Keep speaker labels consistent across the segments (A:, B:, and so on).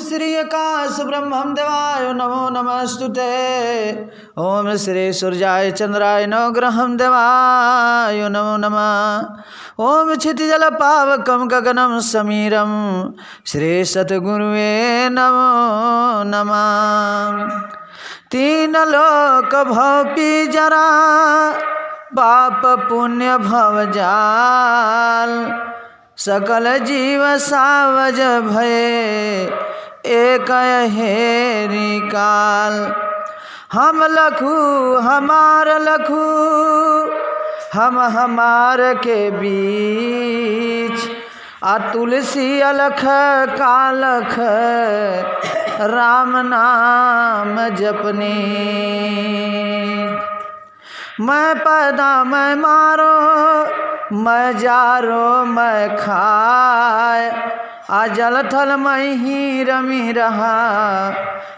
A: श्री आकाश ब्रह्मं देवाय नमो नमस्तुते। ओम श्री सूर्याय चंद्राय नवग्रहं देवाय नमो नमः। ओम क्षितिजल पावकं गगनं समीरं श्री सद्गुरुवे नमो नमः। तीन लोक भवपि जरा पाप पुण्य भवजाल सकल जीव सावज भये एक हेरि काल। हम लखू हमार लखू हम हमार के बीच आ तुलसी अलख कालख राम नाम जपनी। मैं पैदा मैं मारो मैं जारो मैं खाए आ जल थल मैं ही रमी रहा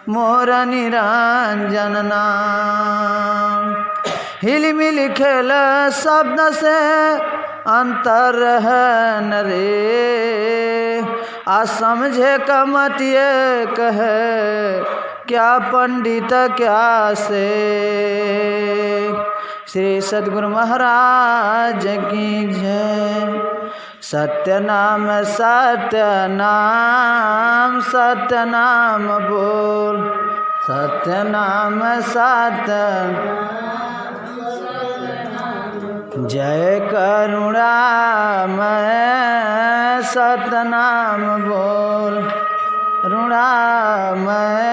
A: मोर निरंजन नाम। हिल मिल खेल शब्द से अंतर है न रे आ समझे कमतिए कहे क्या पंडित क्या से। श्री सद्गुरु महाराज की जय। सत्य नाम सत्य नाम सत्य नाम बोल सत्य नाम सत्य जय करुणामय सत्य नाम बोल करुणामय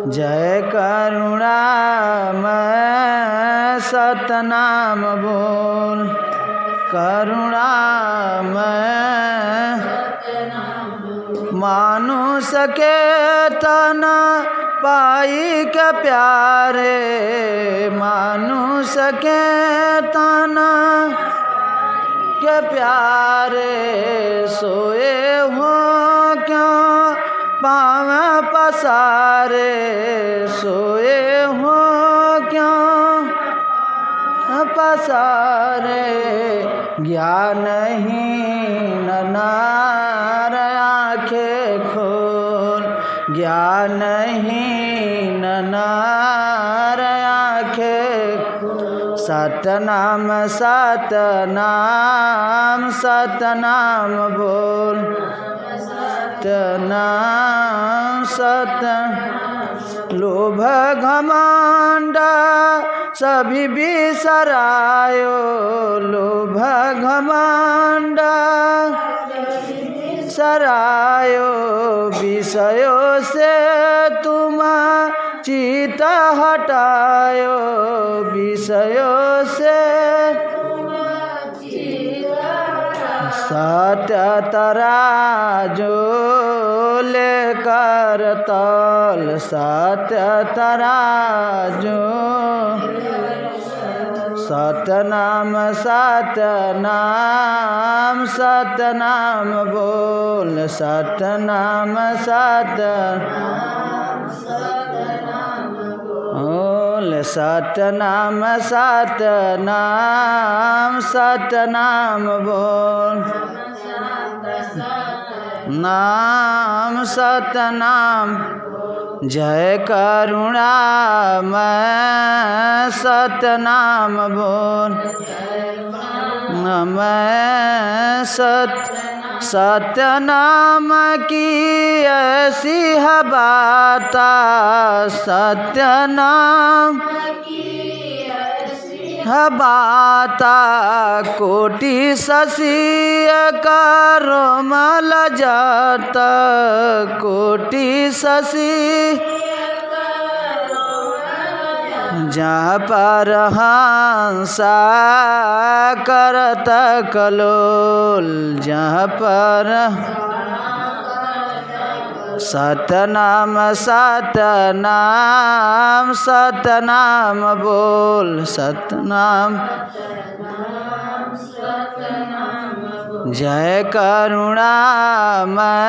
A: जय करुणामय सत्य नाम बोल करुणामय। मानुष के तन पाई के प्यारे मानुष के तन के प्यारे सोए हो क्यों पाँव पसारे सोए हो क्यों पसारे। ज्ञानहीन नार आँखें खोल ज्ञानहीन नार आँखें खोल। सतनाम सतनाम सतनाम बोल सतनाम सत। लोभ घमंड सभी बिसरायो लोभ घमंड सरायो विषयों से तुम चित हटायो विषयों से सत्य तराजू लेकर तौल सत्य तराजू सतनाम सतनाम सतनाम बोल सतनाम सत बोल सतनाम सतनाम सतनाम बोल नाम सतनाम। जय करुणामय सतनाम बोल मैं सत्यनाम की ऐसी है बाता सत्यनाम है बाता कोटि शशि करो मल जाता कोटि शशि जहाँ पर हंसा करत कलोल जहाँ पर सतनाम सतनाम सतनाम बोल सतनाम। जय करुणामय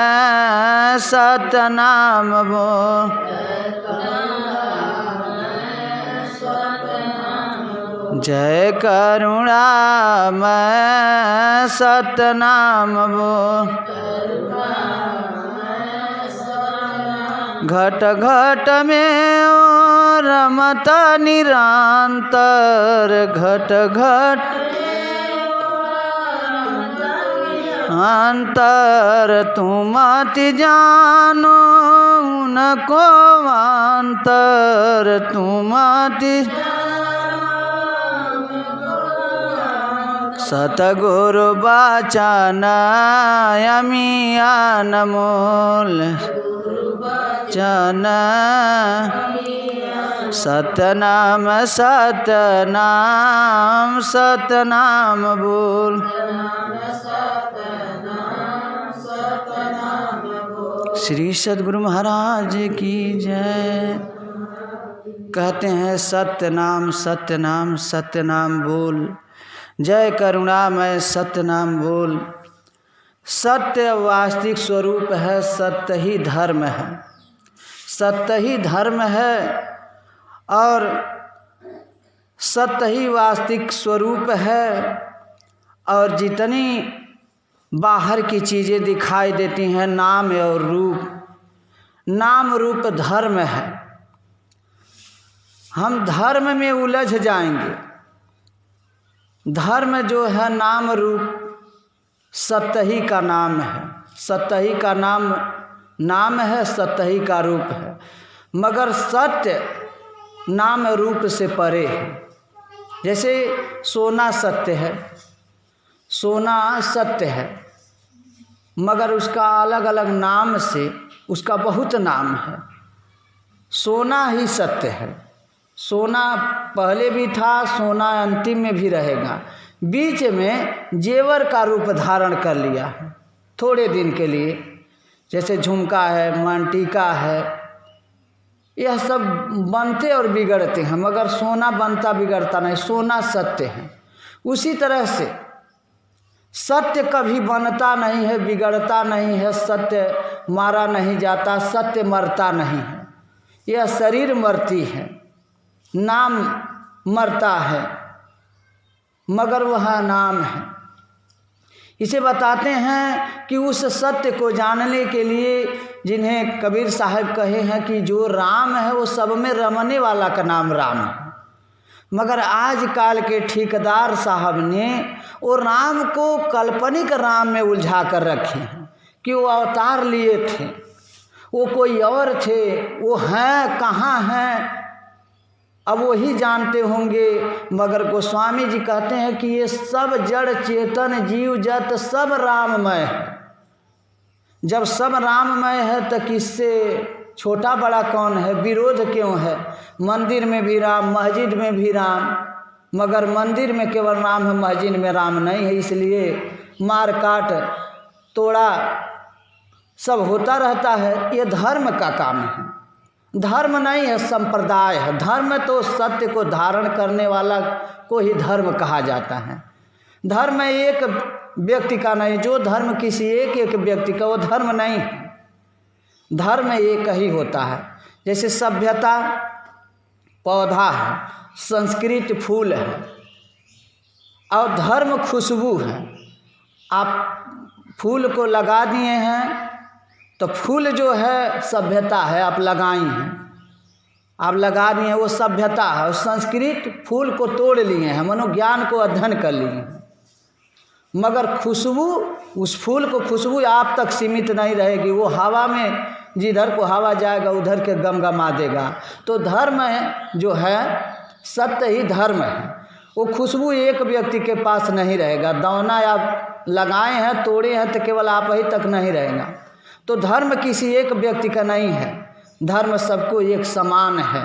A: सतनाम बोल जय करुणामय सतनाम बोल घट घट में रमत निरंतर, घट घट अंतर तुम अति जानो उनको अंतर, तुम अति सतगुरु बचन अमिया अनमोल चन, सतनाम सतनाम सतनाम बोल। श्री सद्गुरु महाराज की जय। कहते हैं सत्यनाम सत्यनाम सत्यनाम बोल, जय करुणामय सत्यनाम बोल। सत्य वास्तविक स्वरूप है, सत्य ही धर्म है, सत्य ही धर्म है और सत्य ही वास्तविक स्वरूप है। और जितनी बाहर की चीज़ें दिखाई देती हैं नाम और रूप, नाम रूप धर्म है। हम धर्म में उलझ जाएंगे। धर्म जो है नाम रूप सत्य ही का नाम है, सत्य ही का नाम है, सत्य ही का रूप है। मगर सत्य नाम रूप से परे है। जैसे सोना सत्य है, सोना सत्य है, मगर उसका अलग अलग नाम से उसका बहुत नाम है। सोना ही सत्य है। सोना पहले भी था, सोना अंतिम में भी रहेगा। बीच में जेवर का रूप धारण कर लिया है थोड़े दिन के लिए, जैसे झुमका है, मांगटीका है, यह सब बनते और बिगड़ते हैं, मगर सोना बनता बिगड़ता नहीं। सोना सत्य है। उसी तरह से सत्य कभी बनता नहीं है, बिगड़ता नहीं है। सत्य मारा नहीं जाता, सत्य मरता नहीं है। यह शरीर मरती है, नाम मरता है, मगर वह नाम है। इसे बताते हैं कि उस सत्य को जानने के लिए, जिन्हें कबीर साहब कहे हैं कि जो राम है वो सब में रमने वाला का नाम राम है। मगर आज काल के ठेकेदार साहब ने वो राम को काल्पनिक राम में उलझा कर रखे हैं कि वो अवतार लिए थे, वो कोई और थे, वो हैं कहाँ हैं अब वही जानते होंगे। मगर गोस्वामी जी कहते हैं कि ये सब जड़ चेतन जीव जत सब राममय है। जब सब राममय है तो किससे छोटा बड़ा कौन है? विरोध क्यों है? मंदिर में भी राम, मस्जिद में भी राम, मगर मंदिर में केवल राम है, मस्जिद में राम नहीं है। इसलिए मार काट तोड़ा सब होता रहता है। ये धर्म का काम है, धर्म नहीं है, संप्रदाय है। धर्म तो सत्य को धारण करने वाला को ही धर्म कहा जाता है। धर्म एक व्यक्ति का नहीं, जो धर्म किसी एक व्यक्ति का, वो धर्म नहीं है। धर्म एक ही होता है। जैसे सभ्यता पौधा है, संस्कृत फूल है और धर्म खुशबू है। आप फूल को लगा दिए हैं तो फूल जो है सभ्यता है, आप लगाई हैं, आप लगा दिए हैं, वो सभ्यता है। और संस्कृत फूल को तोड़ लिए हैं, मनोज्ञान को अध्ययन कर लिए हैं, मगर खुशबू, उस फूल को खुशबू आप तक सीमित नहीं रहेगी। वो हवा में, जिधर को हवा जाएगा उधर के गमगमा देगा। तो धर्म जो है सत्य ही धर्म है। वो खुशबू एक व्यक्ति के पास नहीं रहेगा। दाना आप लगाए हैं, तोड़े हैं तो केवल आप ही तक नहीं रहेगा। तो धर्म किसी एक व्यक्ति का नहीं है, धर्म सबको एक समान है।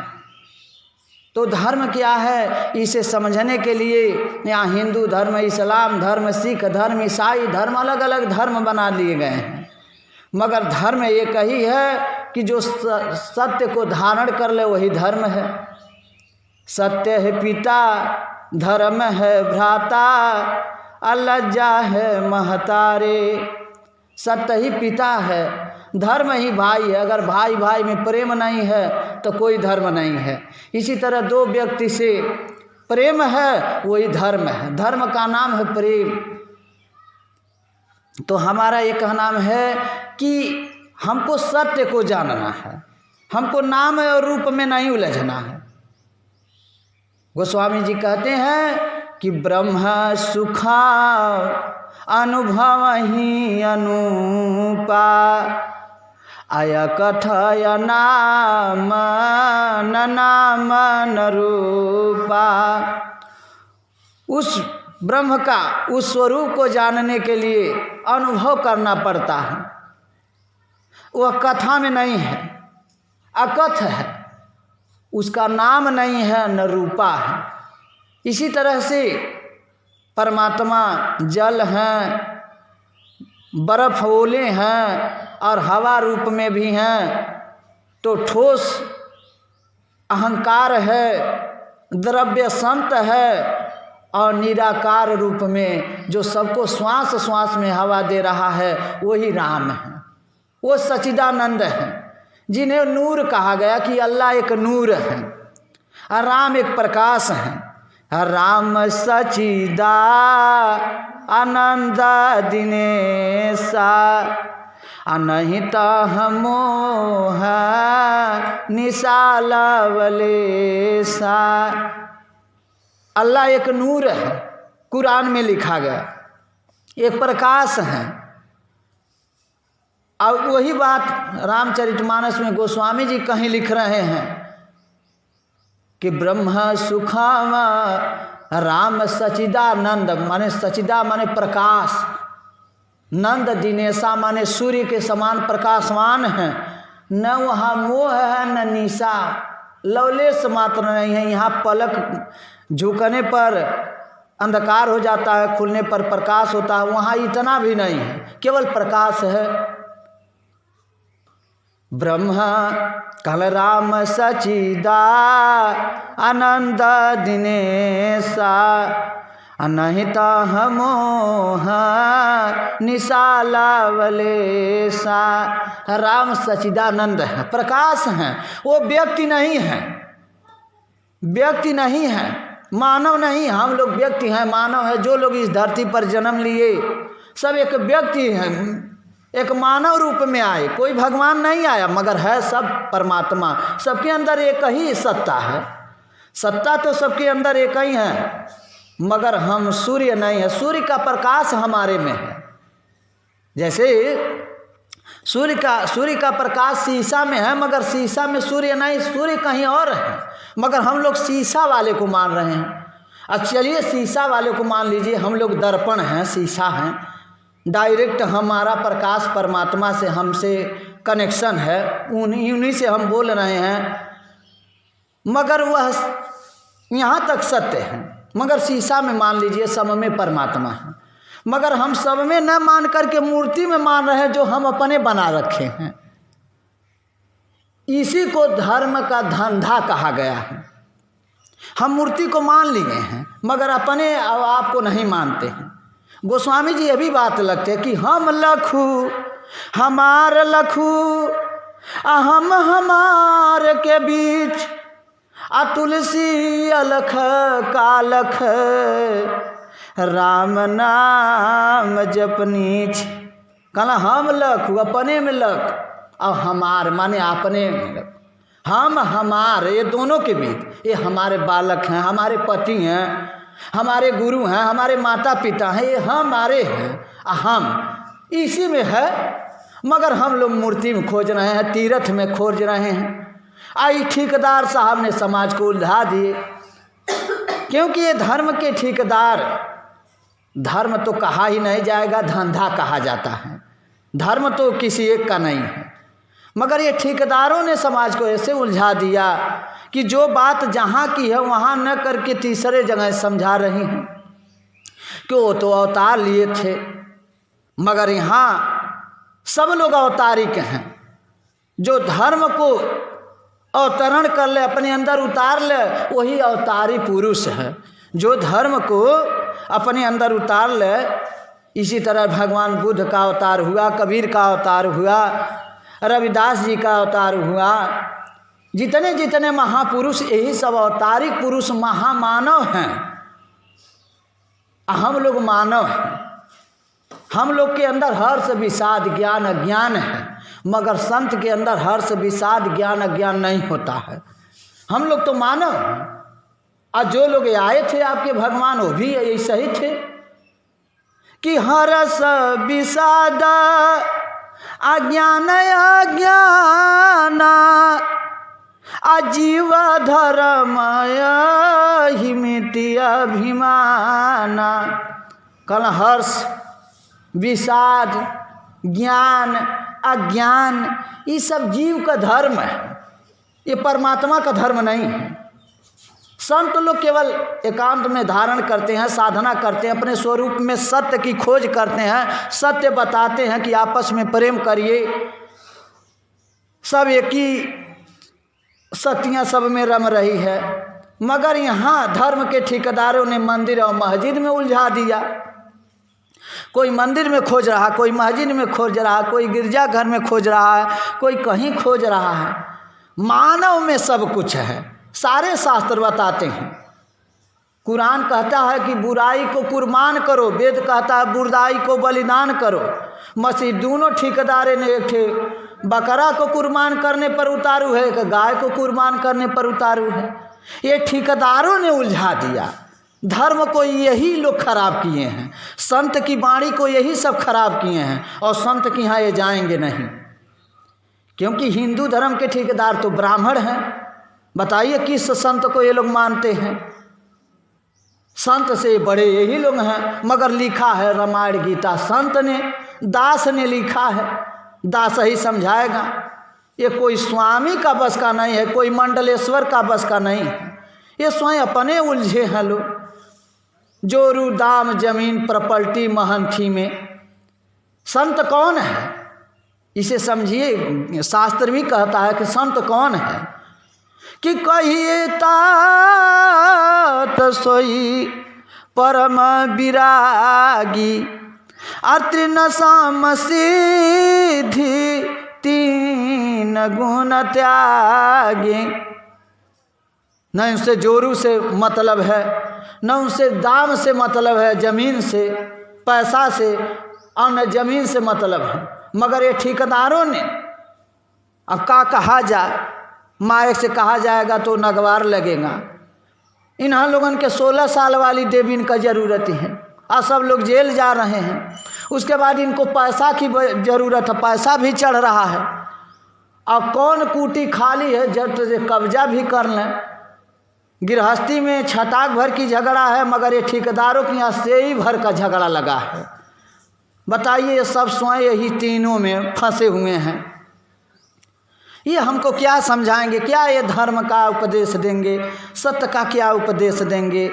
A: तो धर्म क्या है, इसे समझने के लिए यहाँ हिंदू धर्म, इस्लाम धर्म, सिख धर्म, ईसाई धर्म, अलग अलग धर्म बना लिए गए हैं। मगर धर्म एक ही है कि जो सत्य को धारण कर ले वही धर्म है। सत्य है पिता, धर्म है भ्राता, अलज्जा है महतारे। सत्य ही पिता है, धर्म ही भाई है। अगर भाई भाई में प्रेम नहीं है तो कोई धर्म नहीं है। इसी तरह दो व्यक्ति से प्रेम है, वही धर्म है। धर्म का नाम है प्रेम। तो हमारा ये कहना है कि हमको सत्य को जानना है। हमको नाम और रूप में नहीं उलझना है। गोस्वामी जी कहते हैं कि ब्रह्म सुखा अनुभव ही अनुपा आय कथय नाम नाम न रूपा। उस ब्रह्म का उस स्वरूप को जानने के लिए अनुभव करना पड़ता है। वह कथा में नहीं है, अकथ है, उसका नाम नहीं है न रूपा है। इसी तरह से परमात्मा जल हैं, बर्फ ओले हैं और हवा रूप में भी हैं, तो ठोस अहंकार है, द्रव्य संत है, और निराकार रूप में जो सबको श्वास श्वास में हवा दे रहा है वही राम है। वो सच्चिदानंद है, जिन्हें नूर कहा गया कि अल्लाह एक नूर है और राम एक प्रकाश है। राम सच्चिदा आनंद दिनेशा अनहित मोह निशाला वलेसा। अल्लाह एक नूर है, कुरान में लिखा गया, एक प्रकाश है। और वही बात रामचरितमानस में गोस्वामी जी कहीं लिख रहे हैं कि ब्रह्म सुखम राम सच्चिदानंद, माने सच्चिदा माने प्रकाश, नंद दिनेशा माने सूर्य के समान प्रकाशवान है। न वहाँ मोह है न निशा, लवलेश मात्र नहीं है। यहाँ पलक झुकने पर अंधकार हो जाता है, खुलने पर प्रकाश होता है, वहाँ इतना भी नहीं है, केवल प्रकाश है। ब्रह्म कल राम सच्चिदा आनंद दिनेशा अनहिता मोह निशाला वलेसा। राम सच्चिदानंद है, प्रकाश है, वो व्यक्ति नहीं है, व्यक्ति नहीं है, मानव नहीं। हम लोग व्यक्ति हैं, मानव है। जो लोग इस धरती पर जन्म लिए सब एक व्यक्ति हैं, एक मानव रूप में आए, कोई भगवान नहीं आया, मगर है सब परमात्मा। सबके अंदर एक ही सत्ता है, सत्ता तो सबके अंदर एक ही है, मगर हम सूर्य नहीं है। सूर्य का प्रकाश हमारे में है। जैसे सूर्य का प्रकाश शीशा में है, मगर शीशा में सूर्य नहीं, सूर्य कहीं और है, मगर हम लोग शीशा वाले को मान रहे हैं। अब चलिए शीशा वाले को मान लीजिए, हम लोग दर्पण हैं, शीशा हैं, डायरेक्ट हमारा प्रकाश परमात्मा से हमसे कनेक्शन है, उन्हीं से हम बोल रहे हैं, मगर वह यहाँ तक सत्य है। मगर शीशा में मान लीजिए सब में परमात्मा है, मगर हम सब में न मान करके मूर्ति में मान रहे हैं जो हम अपने बना रखे हैं। इसी को धर्म का धंधा कहा गया है। हम मूर्ति को मान लिए हैं मगर अपने आप को नहीं मानते हैं। गोस्वामी जी ये भी बात लगते हैं कि हम लखू हमार लखू अहम हमार के बीच तुलसी अलख कालख राम नाम जपनीच। कहला हम लख अपने में लख और हमार माने अपने में लख। हम हमार ये दोनों के बीच, ये हमारे बालक हैं, हमारे पति हैं, हमारे गुरु हैं, हमारे माता पिता हैं, ये हमारे हैं। हम इसी में है, मगर हम लोग मूर्ति में खोज रहे हैं, तीर्थ में खोज रहे हैं। आई ठेकेदार साहब ने समाज को उलझा दिए, क्योंकि ये धर्म के ठेकेदार, धर्म तो कहा ही नहीं जाएगा, धंधा कहा जाता है। धर्म तो किसी एक का नहीं है, मगर ये ठेकेदारों ने समाज को ऐसे उलझा दिया कि जो बात जहाँ की है वहाँ न करके तीसरे जगह समझा रही हैं कि वो तो अवतार लिए थे, मगर यहाँ सब लोग अवतारिक हैं। जो धर्म को अवतरण कर ले, अपने अंदर उतार ले, वही अवतारी पुरुष है। जो धर्म को अपने अंदर उतार ले, इसी तरह भगवान बुद्ध का अवतार हुआ, कबीर का अवतार हुआ, रविदास जी का अवतार हुआ, जितने जितने महापुरुष, यही सब अवतारिक पुरुष महामानव हैं। हम लोग मानव हैं, हम लोग के अंदर हर्ष विषाद ज्ञान अज्ञान है, मगर संत के अंदर हर्ष विषाद ज्ञान अज्ञान नहीं होता है। हम लोग तो मानव हैं, और जो लोग आए थे आपके भगवान वो भी ऐसा ही थे कि हर्ष विषाद अज्ञान अज्ञान अजीव धर्मय हिमिति अभिमान। कल हर्ष विषाद ज्ञान अज्ञान ये सब जीव का धर्म है, ये परमात्मा का धर्म नहीं है। संत लोग केवल एकांत में धारण करते हैं, साधना करते हैं, अपने स्वरूप में सत्य की खोज करते हैं, सत्य बताते हैं कि आपस में प्रेम करिए, सब एक ही सत्यां सब में रम रही है। मगर यहाँ धर्म के ठेकेदारों ने मंदिर और मस्जिद में उलझा दिया। कोई मंदिर में खोज रहा, कोई मस्जिद में खोज रहा, कोई गिरजाघर में खोज रहा है, कोई कहीं खोज रहा है। मानव में सब कुछ है, सारे शास्त्र बताते हैं। कुरान कहता है कि बुराई को कुर्बान करो, वेद कहता है बुराई को बलिदान करो। मसीह दोनों ठेकेदारे ने एक ठे बकरा को कुर्बान करने पर उतारू है, एक गाय को कुर्बान करने पर उतारू है। ये ठेकेदारों ने उलझा दिया। धर्म को यही लोग खराब किए हैं, संत की वाणी को यही सब खराब किए हैं, और संत के यहाँ ये जाएंगे नहीं, क्योंकि हिंदू धर्म के ठेकेदार तो ब्राह्मण हैं। बताइए किस संत को ये लोग मानते हैं? संत से बड़े यही लोग हैं। मगर लिखा है रामायण गीता संत ने, दास ने लिखा है, दास ही समझाएगा। ये कोई स्वामी का बस का नहीं है, कोई मंडलेश्वर का बस का नहीं है। ये स्वयं अपने उलझे हैं लोग। जोरू दाम जमीन प्रॉपर्टी महंथी में संत कौन है, इसे समझिए। शास्त्र भी कहता है कि संत कौन है कि कहिए तात सोई परम विरागी अत्रिन साम सिद्धि तीन गुण त्यागी। न उनसे जोरू से मतलब है, न उनसे दाम से मतलब है, जमीन से पैसा से, और न जमीन से मतलब है। मगर ये ठेकेदारों ने, अब का कहा जाए, मायक से कहा जाएगा तो नगवार लगेगा। इन्हां लोगों के 16 साल वाली देवीन का ज़रूरत है, और सब लोग जेल जा रहे हैं। उसके बाद इनको पैसा की ज़रूरत है, पैसा भी चढ़ रहा है। अब कौन कूटी खाली है जब से कब्जा भी कर लें। गृहस्थी में छटाक भर की झगड़ा है, मगर ये ठेकेदारों के यहाँ से ही भर का झगड़ा लगा है। बताइए, ये सब स्वयं यही तीनों में फंसे हुए हैं। ये हमको क्या समझाएंगे, क्या ये धर्म का उपदेश देंगे, सत्य का क्या उपदेश देंगे?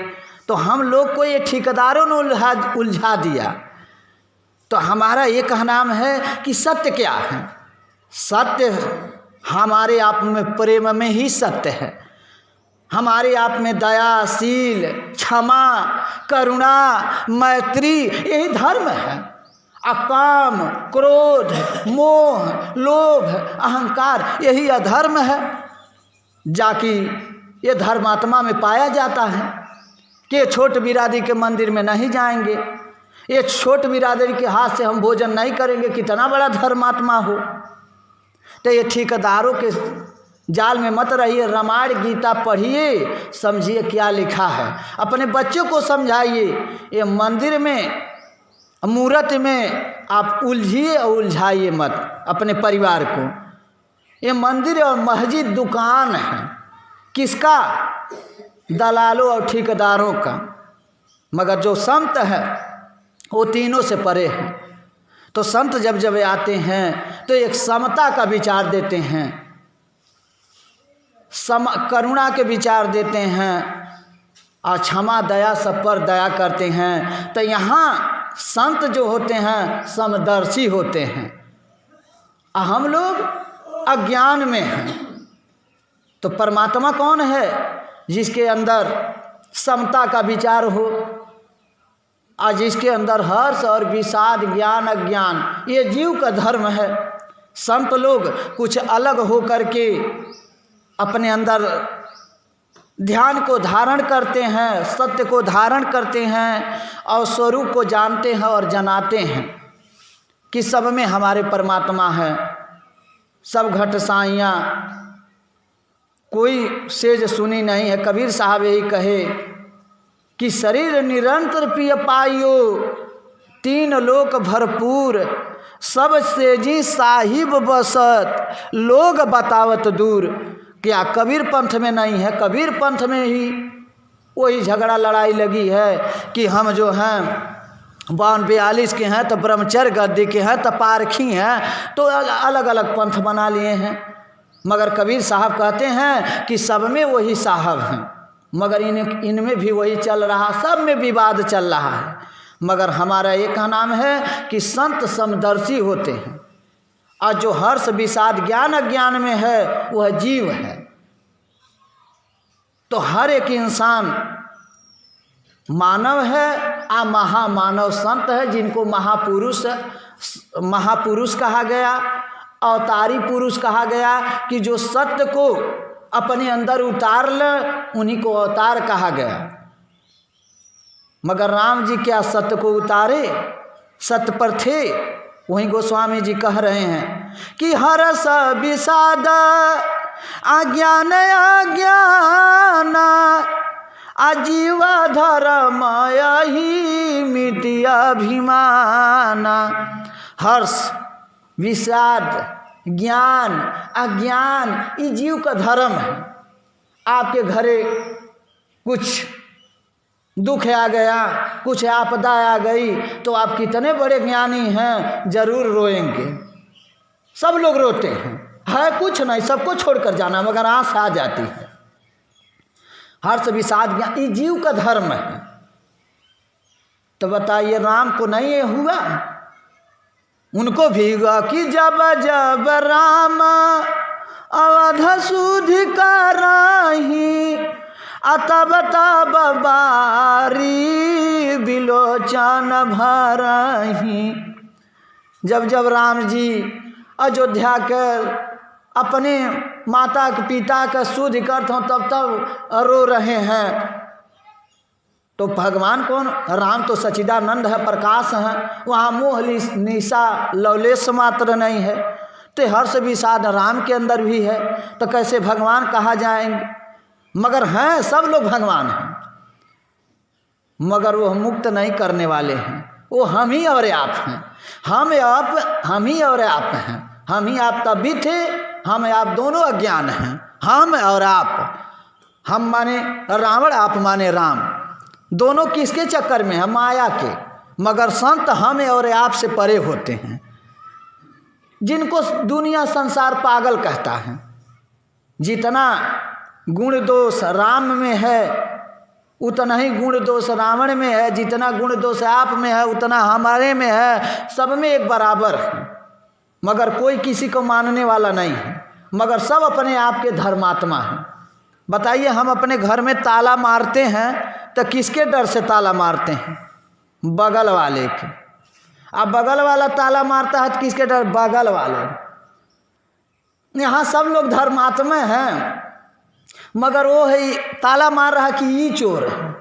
A: तो हम लोग को ये ठेकेदारों ने उलझा दिया। तो हमारा ये कहनाम है कि सत्य क्या है? सत्य हमारे आप में प्रेम में ही सत्य है। हमारे आप में दया, शील, क्षमा, करुणा, मैत्री यही धर्म है। अकाम, क्रोध, मोह, लोभ, अहंकार यही अधर्म है। जाकि ये धर्मात्मा में पाया जाता है कि छोट बिरादरी के मंदिर में नहीं जाएंगे, ये छोट बिरादरी के हाथ से हम भोजन नहीं करेंगे, कितना बड़ा धर्मात्मा हो। तो ये ठेकेदारों के जाल में मत रहिए। रामायण गीता पढ़िए, समझिए क्या लिखा है, अपने बच्चों को समझाइए। ये मंदिर में, मूर्त में आप उलझिए और उलझाइए मत अपने परिवार को। ये मंदिर और मस्जिद दुकान है, किसका? दलालों और ठेकेदारों का। मगर जो संत है वो तीनों से परे है। तो संत जब जब आते हैं तो एक समता का विचार देते हैं, करुणा के विचार देते हैं, और क्षमा दया सब पर दया करते हैं। तो यहाँ संत जो होते हैं समदर्शी होते हैं, और हम लोग अज्ञान में हैं। तो परमात्मा कौन है? जिसके अंदर समता का विचार हो, और जिसके अंदर हर्ष और विषाद, ज्ञान अज्ञान, ये जीव का धर्म है। संत लोग कुछ अलग हो करके अपने अंदर ध्यान को धारण करते हैं, सत्य को धारण करते हैं, और स्वरूप को जानते हैं और जनाते हैं कि सब में हमारे परमात्मा है। सब घट साइयाँ कोई सेज सुनी नहीं है। कबीर साहब यही कहे कि शरीर निरंतर पिय पाइयो, तीन लोक भरपूर, सब सेजी साहिब बसत, लोग बतावत दूर। क्या कबीर पंथ में नहीं है? कबीर पंथ में ही वही झगड़ा लड़ाई लगी है कि हम जो हैं 42 के हैं तो ब्रह्मचर्य गद्दी के हैं तो पारखी हैं, तो अलग अलग पंथ बना लिए हैं। मगर कबीर साहब कहते हैं कि सब में वही साहब हैं, मगर इनमें भी वही चल रहा, सब में विवाद चल रहा है। मगर हमारा एक नाम है कि संत समदर्शी होते हैं, और जो हर्ष विषाद ज्ञान अज्ञान में है वह जीव है। तो हर एक इंसान मानव है, आ महामानव संत है, जिनको महापुरुष कहा गया, अवतारी पुरुष कहा गया, कि जो सत्य को अपने अंदर उतार ले उन्हीं को अवतार कहा गया। मगर राम जी क्या सत्य को उतारे? सत्य पर थे। वहीं गोस्वामी जी कह रहे हैं कि हरस विषाद अज्ञान अज्ञान आजीव धर्म यही मिटिया अभिमान। हर्ष विषाद ज्ञान अज्ञान ये जीव का धर्म है। आपके घरे कुछ दुख आ गया, कुछ आपदा आ गई, तो आप कितने बड़े ज्ञानी हैं, जरूर रोएंगे। सब लोग रोते हैं, है कुछ नहीं, सबको छोड़कर जाना, मगर आँख आ जाती है। हर्ष विषाद ज्ञान ये जीव का धर्म है। तो बताइए राम को नहीं ये हुआ? उनको भी हुआ कि जब जब राम अवध सुधि कराही, तब तब बारी बिलोचन भरही। जब जब राम जी अयोध्या के अपने माता के पिता का शुद्ध करते हो तब तब रो रहे हैं। तो भगवान कौन? राम तो सच्चिदानंद है, प्रकाश है, वहाँ मोह निशा लवलेश मात्र नहीं है। तो हर्ष विषाद राम के अंदर भी है, तो कैसे भगवान कहा जाएंगे? मगर हैं, सब लोग भगवान हैं, मगर वो मुक्त नहीं करने वाले हैं। वो हम ही और आप हैं, हम ही और आप हैं। हम ही आप तब भी थे, हम आप दोनों अज्ञान हैं। हम और आप, हम माने रावण, आप माने राम, दोनों किसके चक्कर में है? माया के। मगर संत हम और आप से परे होते हैं, जिनको दुनिया संसार पागल कहता है। जितना गुण दोष राम में है उतना ही गुण दोष रावण में है, जितना गुण दोष आप में है उतना हमारे में है। सब में एक बराबर है, मगर कोई किसी को मानने वाला नहीं है, मगर सब अपने आप के धर्मात्मा हैं। बताइए, हम अपने घर में ताला मारते हैं तो किसके डर से ताला मारते हैं? बगल वाले के। अब बगल वाला ताला मारता है तो किसके डर? बगल वाले। यहाँ सब लोग धर्मात्मा हैं, मगर वो है ताला मार रहा कि ये चोर है।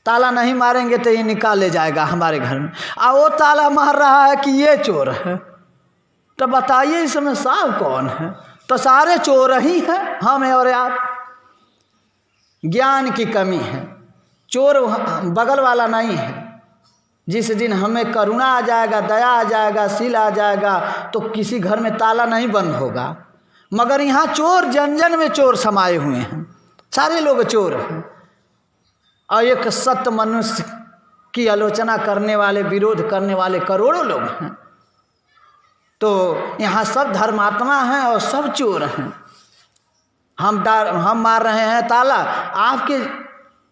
A: ताला नहीं मारेंगे तो ये निकाल ले जाएगा हमारे घर में, और वो ताला मार रहा है कि ये चोर है। तो बताइए इसमें साफ कौन है? तो सारे चोर ही हैं, हम और आप। ज्ञान की कमी है, चोर बगल वाला नहीं है। जिस दिन हमें करुणा आ जाएगा, दया आ जाएगा, शील आ जाएगा, तो किसी घर में ताला नहीं बंद होगा। मगर यहाँ चोर जन जन में चोर समाये हुए हैं, सारे लोग चोर हैं। और एक सत्य मनुष्य की आलोचना करने वाले, विरोध करने वाले करोड़ों लोग हैं। तो यहाँ सब धर्मात्मा हैं और सब चोर हैं। हम मार रहे हैं ताला आपके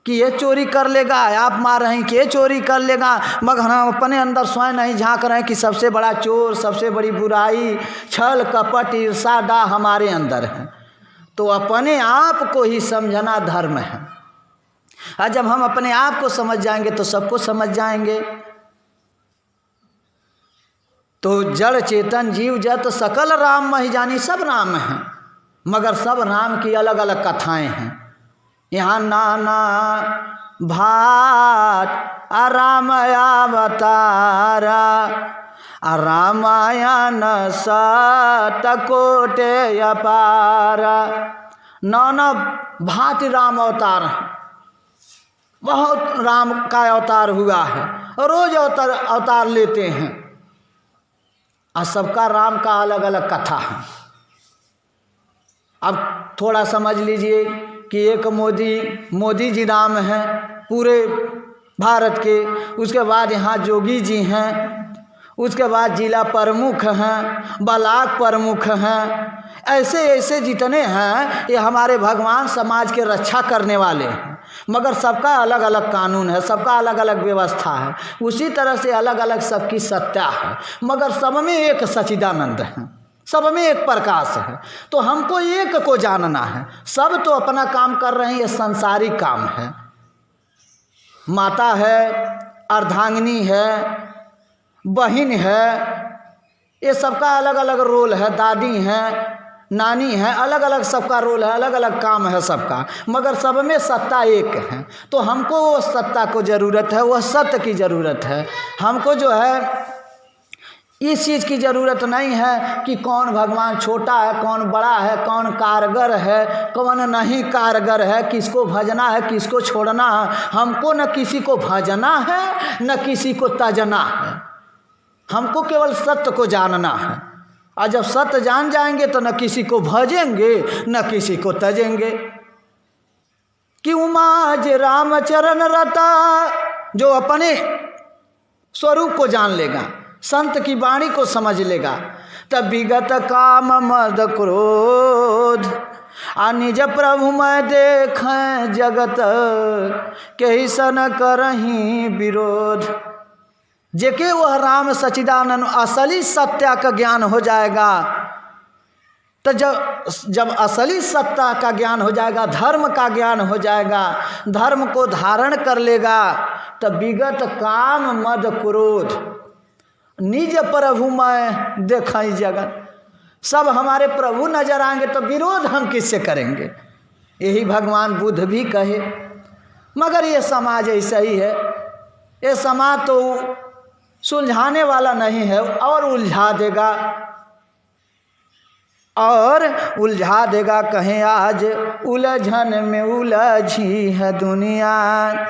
A: कि ये चोरी कर लेगा, आप मार रहे हैं कि ये चोरी कर लेगा, मगर हम अपने अंदर स्वयं नहीं झांक रहे हैं कि सबसे बड़ा चोर, सबसे बड़ी बुराई, छल कपट ईर्षा डा हमारे अंदर है। तो अपने आप को ही समझना धर्म है। और जब हम अपने आप को समझ जाएंगे तो सबको समझ जाएंगे। तो जड़ चेतन जीव जत सकल राम महि जानी, सब राम हैं, मगर सब राम की अलग अलग कथाएं हैं। यहाँ नाना भात राम अवतारा, रामायण सतकोटि अपार। नाना भांति राम अवतार हैं, बहुत राम का अवतार हुआ है, रोज अवतार लेते हैं और सबका राम का अलग अलग कथा है। अब थोड़ा समझ लीजिए कि एक मोदी जी राम हैं पूरे भारत के, उसके बाद यहाँ जोगी जी हैं, उसके बाद जिला प्रमुख हैं, ब्लॉक प्रमुख हैं, ऐसे ऐसे जितने हैं ये हमारे भगवान समाज के रक्षा करने वाले हैं। मगर सबका अलग अलग कानून है, सबका अलग अलग व्यवस्था है, उसी तरह से अलग अलग सबकी सत्ता है, मगर सब में एक सच्चिदानंद है, सब में एक प्रकाश है। तो हमको एक को जानना है। सब तो अपना काम कर रहे हैं, ये संसारिक काम है। माता है, अर्धांगिनी है, बहन है, ये सबका अलग अलग रोल है, दादी हैं, नानी है, अलग अलग सबका रोल है, अलग अलग काम है सबका, मगर सब में सत्ता एक है। तो हमको वो सत्ता को ज़रूरत है, वह सत्य की ज़रूरत है। हमको जो है इस चीज़ की ज़रूरत नहीं है कि कौन भगवान छोटा है, कौन बड़ा है, कौन कारगर है, कौन नहीं कारगर है, किसको भजना है, किसको छोड़ना है। हमको न किसी को भजना है, न किसी को तजना है। हमको केवल सत्य को जानना है, और जब सत्य जान जाएंगे तो न किसी को भजेंगे, न किसी को तजेंगे। कि उमाज रामचरण रता, जो अपने स्वरूप को जान लेगा, संत की वाणी को समझ लेगा, तब विगत काम मद क्रोध आ निज प्रभु मैं देखें जगत के सन करहीं विरोध। जेके वह राम सच्चिदानंद असली सत्य का ज्ञान हो जाएगा, तो जब असली सत्ता का ज्ञान हो जाएगा, धर्म का ज्ञान हो जाएगा, धर्म को धारण कर लेगा, तब विगत काम मद क्रोध निज प्रभु मैं देखाई जगत। सब हमारे प्रभु नजर आएंगे तो विरोध हम किससे करेंगे। यही भगवान बुद्ध भी कहे। मगर ये समाज ऐसा ही है, ये समाज तो सुलझाने वाला नहीं है, और उलझा देगा, और उलझा देगा। कहें आज उलझन में उलझी है दुनिया,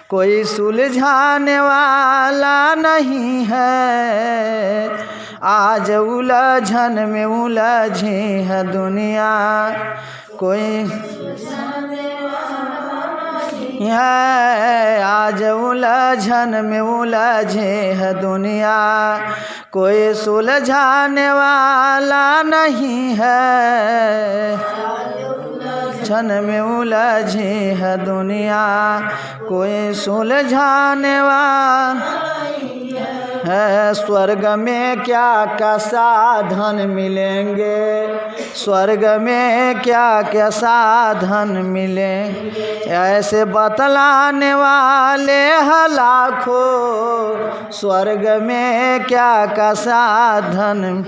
A: कोई सुलझाने वाला नहीं है। आज उलझन में उलझी है दुनिया, कोई है। आज उलझन में उलझे है दुनिया, कोई सुलझाने वाला नहीं है। उलझन में उलझे है दुनिया, कोई सुलझाने वाला है। स्वर्ग में क्या क्या साधन मिलेंगे, स्वर्ग में क्या क्या साधन मिले, ऐसे बतलाने वाले हैं लाखों। स्वर्ग में क्या क्या साधन,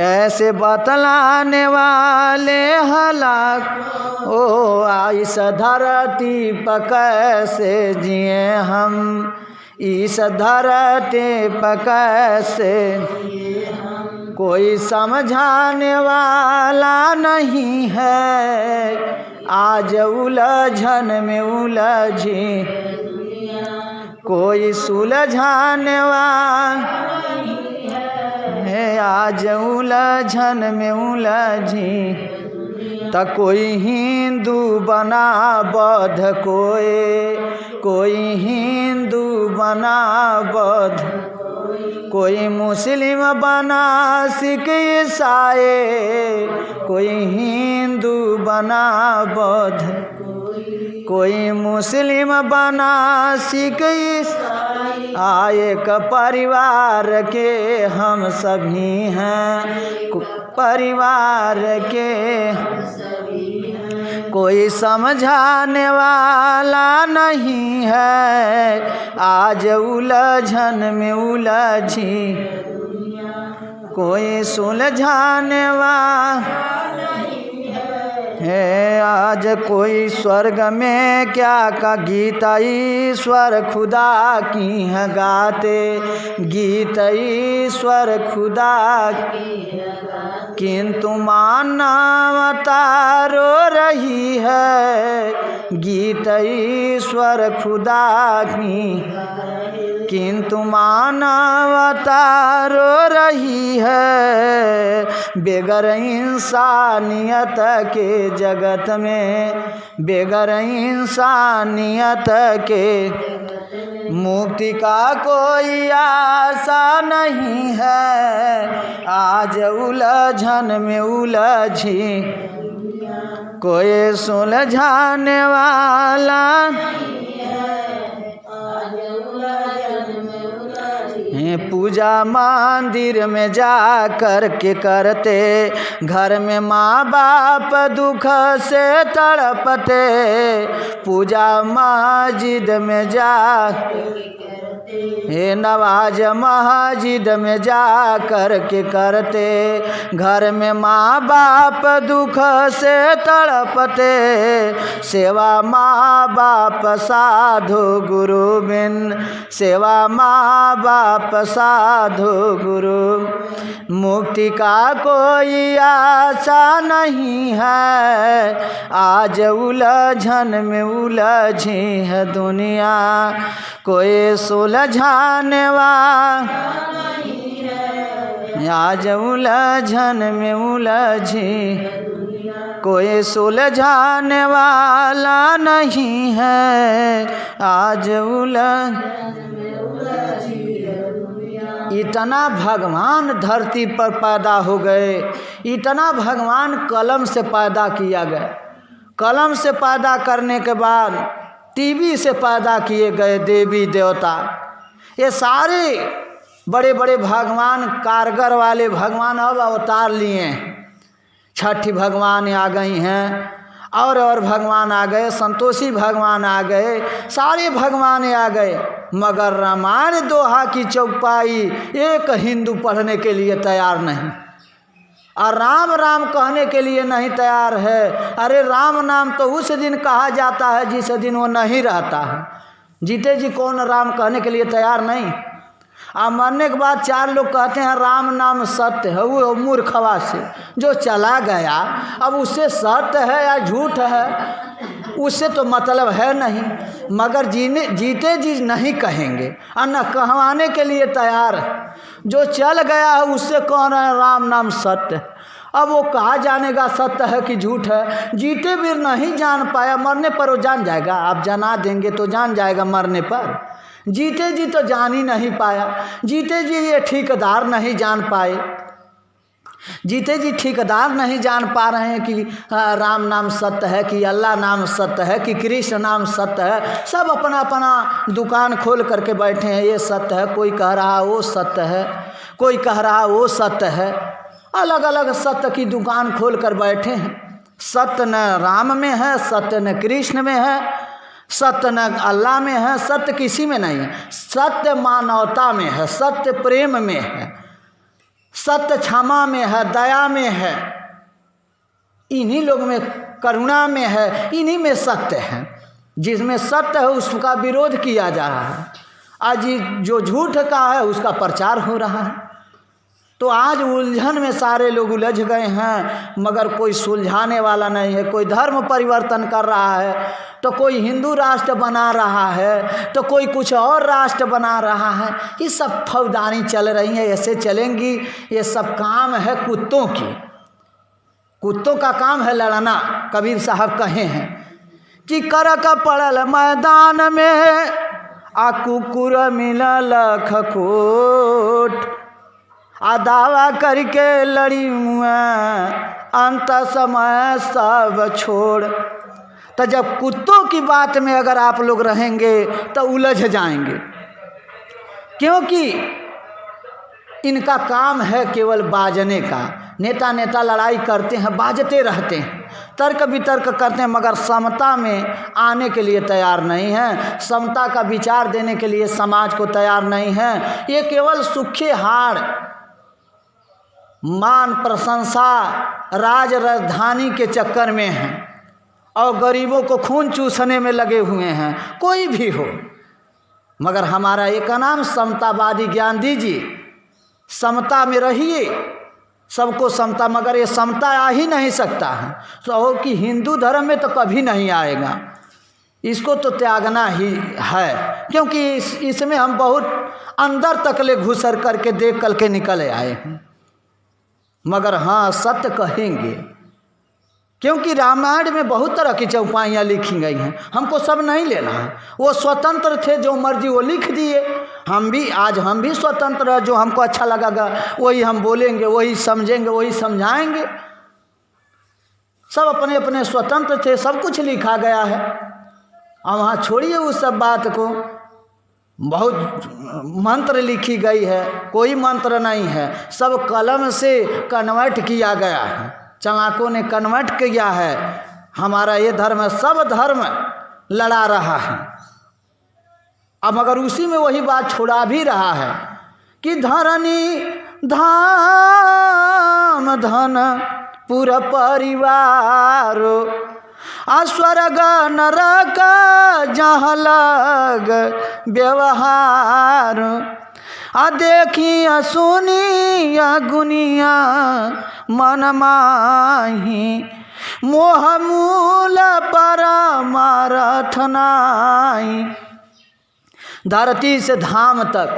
A: ऐसे बतलाने वाले हैं लाखों। इस धरती पर कैसे जिए हम, इस धरती पर कैसे, कोई समझाने वाला नहीं है। आज उलझन में उलझी, कोई सुलझाने वाला है। आज उलझन में उलझी, तो कोई हिंदू बना बौद्ध, कोई हिंदू बना बौद्ध, कोई मुस्लिम बना सिख ईसाई, कोई हिंदू बना बौद्ध, कोई मुस्लिम बना सिख ईसाई। एक परिवार के हम सभी हैं, परिवार के कोई समझाने वाला नहीं है। आज उलझन में उलझी, कोई सुलझाने वाला है आज कोई स्वर्ग में क्या का गीता ईश्वर खुदा की है गाते, गीत ईश्वर खुदा किंतु मानवता रो रही है, गीत ईश्वर खुदा की किंतु मानवता रो रही है। बेगर इंसानियत के जगत में, बेगर इंसानियत के मुक्ति का कोई आशा नहीं है। आज उलझन में उलझी कोई सुलझाने वाला, पूजा मंदिर में जा कर के करते, घर में माँ बाप दुख से तड़पते, पूजा मस्जिद में जा हे नवाज मस्जिद में जा कर के करते, घर में माँ बाप दुख से तड़पते, सेवा माँ बाप साधु गुरु बिन, सेवा माँ बाप साधु गुरु मुक्ति का कोई आशा नहीं है। आज उलझन में उलझी है दुनिया कोई सुलझाने वाला, आज उलझन में उलझी कोई सुलझाने वाला नहीं है। आज इतना भगवान धरती पर पैदा हो गए, इतना भगवान कलम से पैदा किया गया, कलम से पैदा करने के बाद टीवी से पैदा किए गए देवी देवता, ये सारे बड़े बड़े भगवान कारगर वाले भगवान अब अवतार लिए हैं। छठी भगवान आ गई हैं और भगवान आ गए, संतोषी भगवान आ गए, सारे भगवान आ गए, मगर रामायण दोहा की चौपाई एक हिंदू पढ़ने के लिए तैयार नहीं, और राम राम कहने के लिए नहीं तैयार है। अरे राम नाम तो उस दिन कहा जाता है जिस दिन वो नहीं रहता है। जीते जी कौन राम कहने के लिए तैयार नहीं, और मरने के बाद चार लोग कहते हैं राम नाम सत्य है। वो मूर्खवा से जो चला गया, अब उससे सत्य है या झूठ है उससे तो मतलब है नहीं, मगर जीते जी नहीं कहेंगे और न कहवाने के लिए तैयार है। जो चल गया है उससे कह रहे हैं राम नाम सत्य, अब वो कहा जानेगा सत्य है कि झूठ है। जीते भी नहीं जान पाया, मरने पर वो जान जाएगा। आप जना देंगे तो जान जाएगा मरने पर, जीते जी तो जान ही नहीं पाया। जीते जी ये ठेकेदार नहीं जान पाए, जीते जी ठेकेदार नहीं जान पा रहे हैं कि राम नाम सत्य है, कि अल्लाह नाम सत्य है, कि कृष्ण नाम सत्य है। सब अपना अपना दुकान खोल करके बैठे हैं, ये सत्य है, कोई कह रहा वो सत्य है, कोई कह रहा वो सत्य है। अलग अलग सत्य की दुकान खोल कर बैठे हैं। सत्य न राम में है, सत्य न कृष्ण में है, सत्य न अल्लाह में है, सत्य किसी में नहीं है। सत्य मानवता में है, सत्य प्रेम में है, सत्य क्षमा में है, दया में है, इन्हीं लोग में करुणा में है, इन्हीं में सत्य है। जिसमें सत्य है उसका विरोध किया जा रहा है, आज जो झूठ का है उसका प्रचार हो रहा है। तो आज उलझन में सारे लोग उलझ गए हैं, मगर कोई सुलझाने वाला नहीं है। कोई धर्म परिवर्तन कर रहा है, तो कोई हिंदू राष्ट्र बना रहा है, तो कोई कुछ और राष्ट्र बना रहा है। ये सब फौजदारी चल रही है, ऐसे चलेंगी। ये सब काम है कुत्तों की, कुत्तों का काम है लड़ना। कबीर साहब कहे हैं कि कर का पड़ल मैदान में आ कुकुर मिलल खखोट, आ दावा करके लड़ी अंत समय सब छोड़। तो जब कुत्तों की बात में अगर आप लोग रहेंगे तो उलझ जाएंगे, क्योंकि इनका काम है केवल बाजने का। नेता लड़ाई करते हैं, बाजते रहते हैं, तर्क वितर्क करते हैं, मगर समता में आने के लिए तैयार नहीं है, समता का विचार देने के लिए समाज को तैयार नहीं है। ये केवल सूखे हाड़ मान प्रशंसा राज राजधानी के चक्कर में हैं और गरीबों को खून चूसने में लगे हुए हैं, कोई भी हो। मगर हमारा एक नाम समतावादी ज्ञान दीजिए, समता में रहिए, सबको समता। मगर ये समता आ ही नहीं सकता है, तो कि हिंदू धर्म में तो कभी नहीं आएगा, इसको तो त्यागना ही है, क्योंकि इसमें हम बहुत अंदर तक ले घुसर करके देख करके निकल आए हैं। मगर हाँ, सत्य कहेंगे, क्योंकि रामायण में बहुत तरह की चौपाइयाँ लिखी गई हैं, हमको सब नहीं लेना है। वो स्वतंत्र थे, जो मर्जी वो लिख दिए। हम भी स्वतंत्र है, जो हमको अच्छा लगेगा वही हम बोलेंगे, वही समझेंगे, वही समझाएंगे। सब अपने अपने स्वतंत्र थे, सब कुछ लिखा गया है। और वहाँ छोड़िए उस सब बात को, बहुत मंत्र लिखी गई है, कोई मंत्र नहीं है, सब कलम से कन्वर्ट किया गया है, चालाकों ने कन्वर्ट किया है। हमारा ये धर्म, सब धर्म लड़ा रहा है। अब मगर उसी में वही बात छोड़ा भी रहा है कि धरनी धाम धन पूरा परिवार, स्वर्ग नरक जहाँ लग व्यवहार, देखी सुनी गुनिया मन माही, मोह मूल परमारथ नाई। धरती से धाम तक,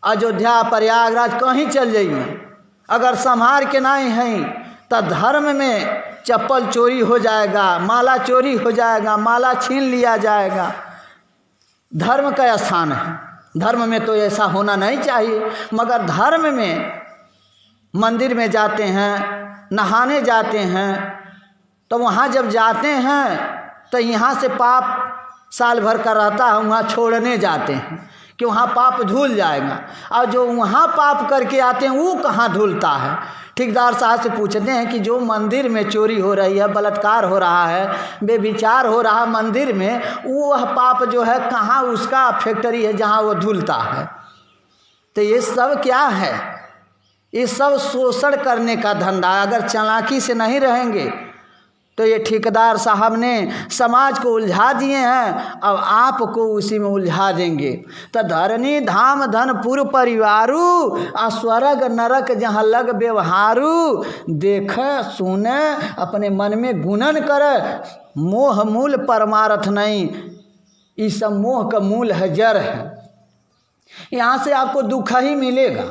A: अयोध्या प्रयागराज कहीं चल जाइए, अगर संभार के नहीं हैं तो धर्म में चप्पल चोरी हो जाएगा, माला चोरी हो जाएगा, माला छीन लिया जाएगा। धर्म का स्थान है, धर्म में तो ऐसा होना नहीं चाहिए। मगर धर्म में मंदिर में जाते हैं, नहाने जाते हैं, तो वहाँ जब जाते हैं तो यहाँ से पाप साल भर का रहता है, वहाँ छोड़ने जाते हैं कि वहाँ पाप धुल जाएगा। और जो वहाँ पाप करके आते हैं वो कहाँ धुलता है। ठेकेदार साहब से पूछते हैं कि जो मंदिर में चोरी हो रही है, बलात्कार हो रहा है, बेविचार हो रहा है मंदिर में, वह पाप जो है कहाँ उसका फैक्ट्री है जहाँ वो धुलता है। तो ये सब क्या है? ये सब शोषण करने का धंधा। अगर चालाकी से नहीं रहेंगे तो ये ठेकेदार साहब ने समाज को उलझा दिए हैं, अब आपको उसी में उलझा देंगे। तो धरनी धाम धन पुर परिवारू, स्वर्ग नरक जहाँ लग व्यवहारू, देख सुने अपने मन में गुणन कर, मोह मूल परमारथ नहीं। ये सब मोह का मूल है, जड़ है। यहाँ से आपको दुख ही मिलेगा।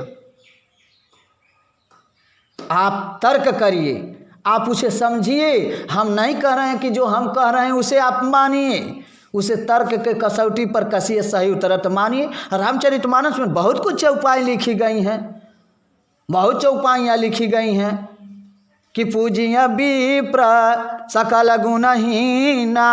A: आप तर्क करिए, आप उसे समझिए। हम नहीं कह रहे हैं कि जो हम कह रहे हैं उसे आप मानिए, उसे तर्क के कसौटी पर कसिए, सही उतरत मानिए। रामचरितमानस में बहुत कुछ चौपाई लिखी गई हैं, बहुत चौपाइयाँ लिखी गई हैं कि पूजिया विप्र सकल गुणहीना,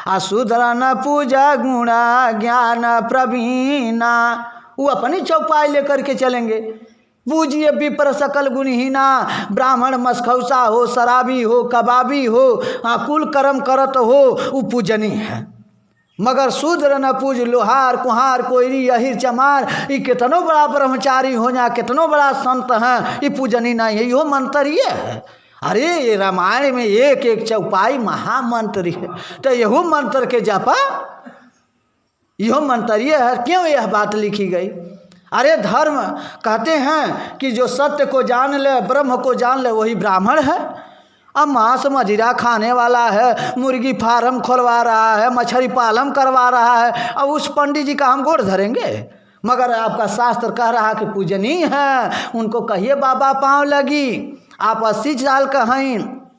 A: अशूद्र न पूजा गुणा ज्ञान प्रवीणा। वो अपनी चौपाई लेकर के चलेंगे। पूजिए विप्र सकल गुणहीना, ब्राह्मण मसखौसा हो, शराबी हो, कबाबी हो, कुल कर्म करत हो, वो पूजनी है। मगर शूद्र न पूज लोहार कुहार कोयरी अहिर चमार। ये कितनो बड़ा ब्रह्मचारी हो जा, कितनो बड़ा संत हैं, ये पूजनी नहीं है। यो मंत्र ये है। अरे ये रामायण में एक एक चौपाई महामंत्र है, तो यहो मंत्र के जापा, यहो मंत्र ये है। क्यों यह बात लिखी गई? अरे धर्म कहते हैं कि जो सत्य को जान ले, ब्रह्म को जान ले, वही ब्राह्मण है। अब मांस मदिरा खाने वाला है, मुर्गी फार्म खोलवा रहा है, मछली पालन करवा रहा है, अब उस पंडित जी का हम गोड़ धरेंगे? मगर आपका शास्त्र कह रहा कि पूजनीय है, उनको कहिए बाबा पाँव लगी। आप 80 साल का हैं।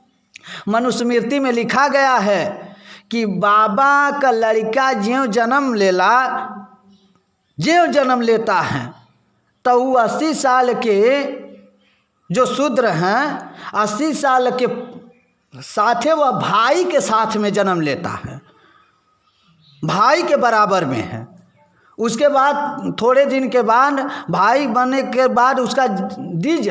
A: मनुस्मृति में लिखा गया है कि बाबा का लड़का ज्यों जन्म लेला, ज्यों जन्म लेता है, तो वो 80 साल के जो शूद्र हैं, 80 साल के साथे वह भाई के साथ में जन्म लेता है, भाई के बराबर में है। उसके बाद थोड़े दिन के बाद, भाई बनने के बाद उसका द्विज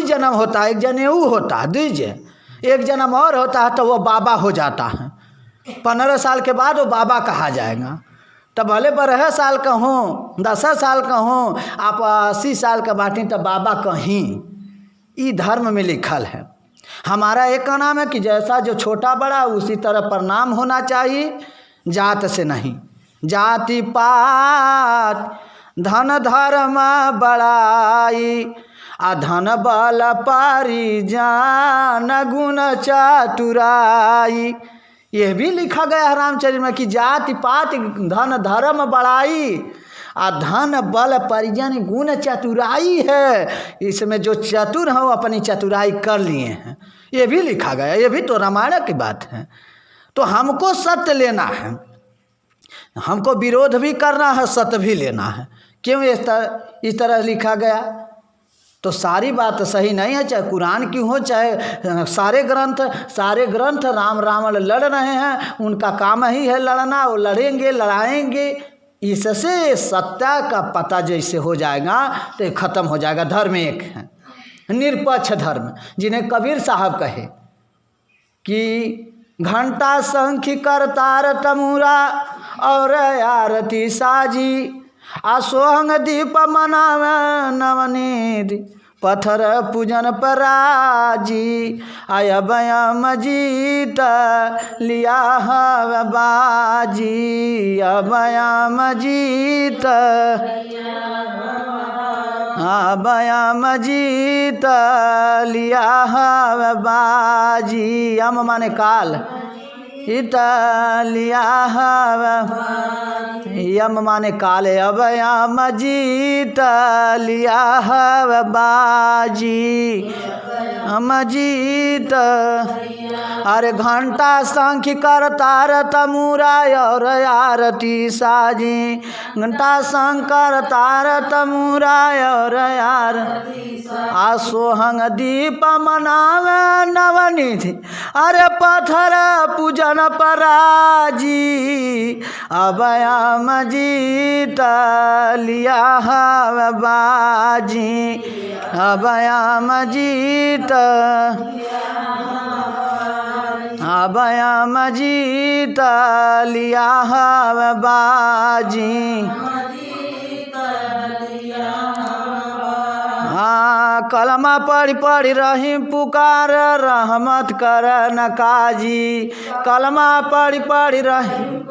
A: जन्म होता है, एक जनेऊ होता है, द्विज एक जन्म और होता है, तो वह बाबा हो जाता है। 15 साल के बाद वो बाबा कहा जाएगा। तब भले 12 साल का हों 10 साल का हों आप 80 साल का बाटी तब बाबा कहीं। ये धर्म में लिखल है। हमारा एक का नाम है कि जैसा जो छोटा बड़ा उसी तरह प्रणाम होना चाहिए, जात से नहीं। जाति पात धन धर्म बड़ाई धन बल पारी जान गुण चतुराई। यह भी लिखा गया है रामचरित में कि जाति पात धन धर्म बड़ाई धन बल परिजन गुण चतुराई है। इसमें जो चतुर हैं वो अपनी चतुराई कर लिए हैं, ये भी लिखा गया। ये भी तो रामायण की बात है। तो हमको सत्य लेना है, हमको विरोध भी करना है, सत्य भी लेना है। क्यों इस तरह लिखा गया? तो सारी बात सही नहीं है, चाहे कुरान की हो चाहे सारे ग्रंथ राम रावण लड़ रहे हैं, उनका काम ही है लड़ना। वो लड़ेंगे लड़ाएंगे, इससे सत्य का पता जैसे हो जाएगा तो ख़त्म हो जाएगा। धर्म एक है, निरपक्ष धर्म, जिन्हें कबीर साहब कहे कि घंटा शंख करतार तमूरा और आरती साजी सोहंग दीप मनाव नवनीत पत्थर पूजन पराजी आय बयाम जीत लिया बाजी अबयाम जीत बयाम जीत लिया बाजी। यम माने काल, इतालिया यम माने काले अबयाम जीत लिया बाजी अमजीत। अरे घंटा शंख करतार तमूरा और आरती साजी, घंटा शंख करतार तमूरा और सोहंग दीप मनाव नवनीत अरे पत्थर पूजन पराजी अबयाम जीत लिया बाजी अबयाम जीत अबयाम जीत लिया बाजी। कलमा पढ़ पढ़ रही पुकार रहमत कर न काजी। कलमा पढ़ पढ़ रही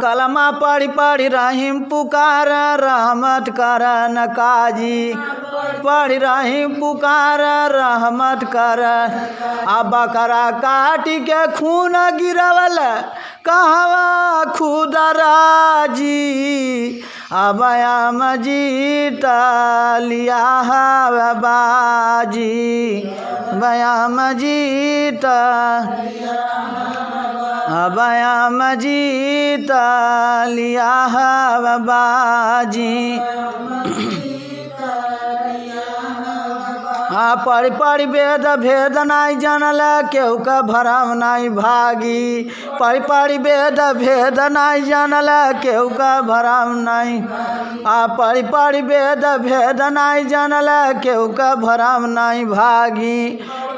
A: कलमा पढ़ पढ़ रही पुकार रहमत कर न काजी। पढ़ रही पुकार रहमत कर बकरा काटी के खून गिरवल कहवा खुदराजी अबयाम जीत लिया बाजी बयाम जीत अबयाम जीत लिया बाजी। पढ़ पढ़ वेद भेद नाई जानल केहू का भरम नाई भागी। पढ़ पढ़ वेद भेद नाई जानल केहू का भरम नाई पढ़ पढ़ वेद भेद नाई जानल केहू का भरम नाई भागी।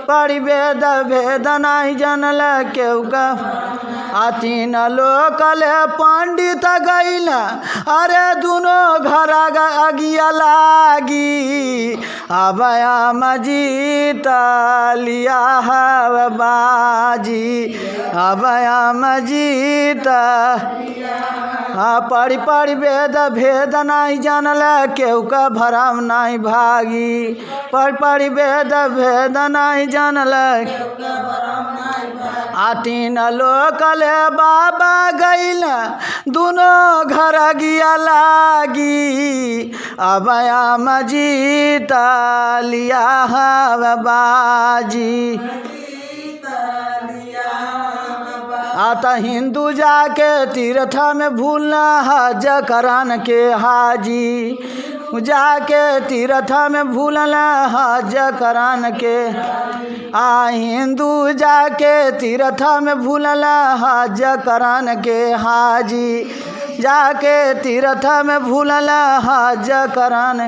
A: पढ़ वेद भेद नाई जानल केहू का तीन लोकल पंडित गईल अरे दोनों घर अगिया लागी अबयाम जीत लिया बाजी अबयाम जीत। पढ़ पढ़ वेद भेद नाई जानल केहू का भरम नाई भागी। पढ़ पढ़ वेद भेद नाई जानल तीन लोकल बाबा गईल दोनों घर गिया लागी अबयाम जीत लिया बाजी। आता हिंदू जाके तीर्थ में भूलना हज करान के हाजी। जाके तीर्थ में भूलना हज करान के हिंदू जाके तीर्थ में भूलना हज करान के हाजी। जाके तीर्थ में भूलना हज करान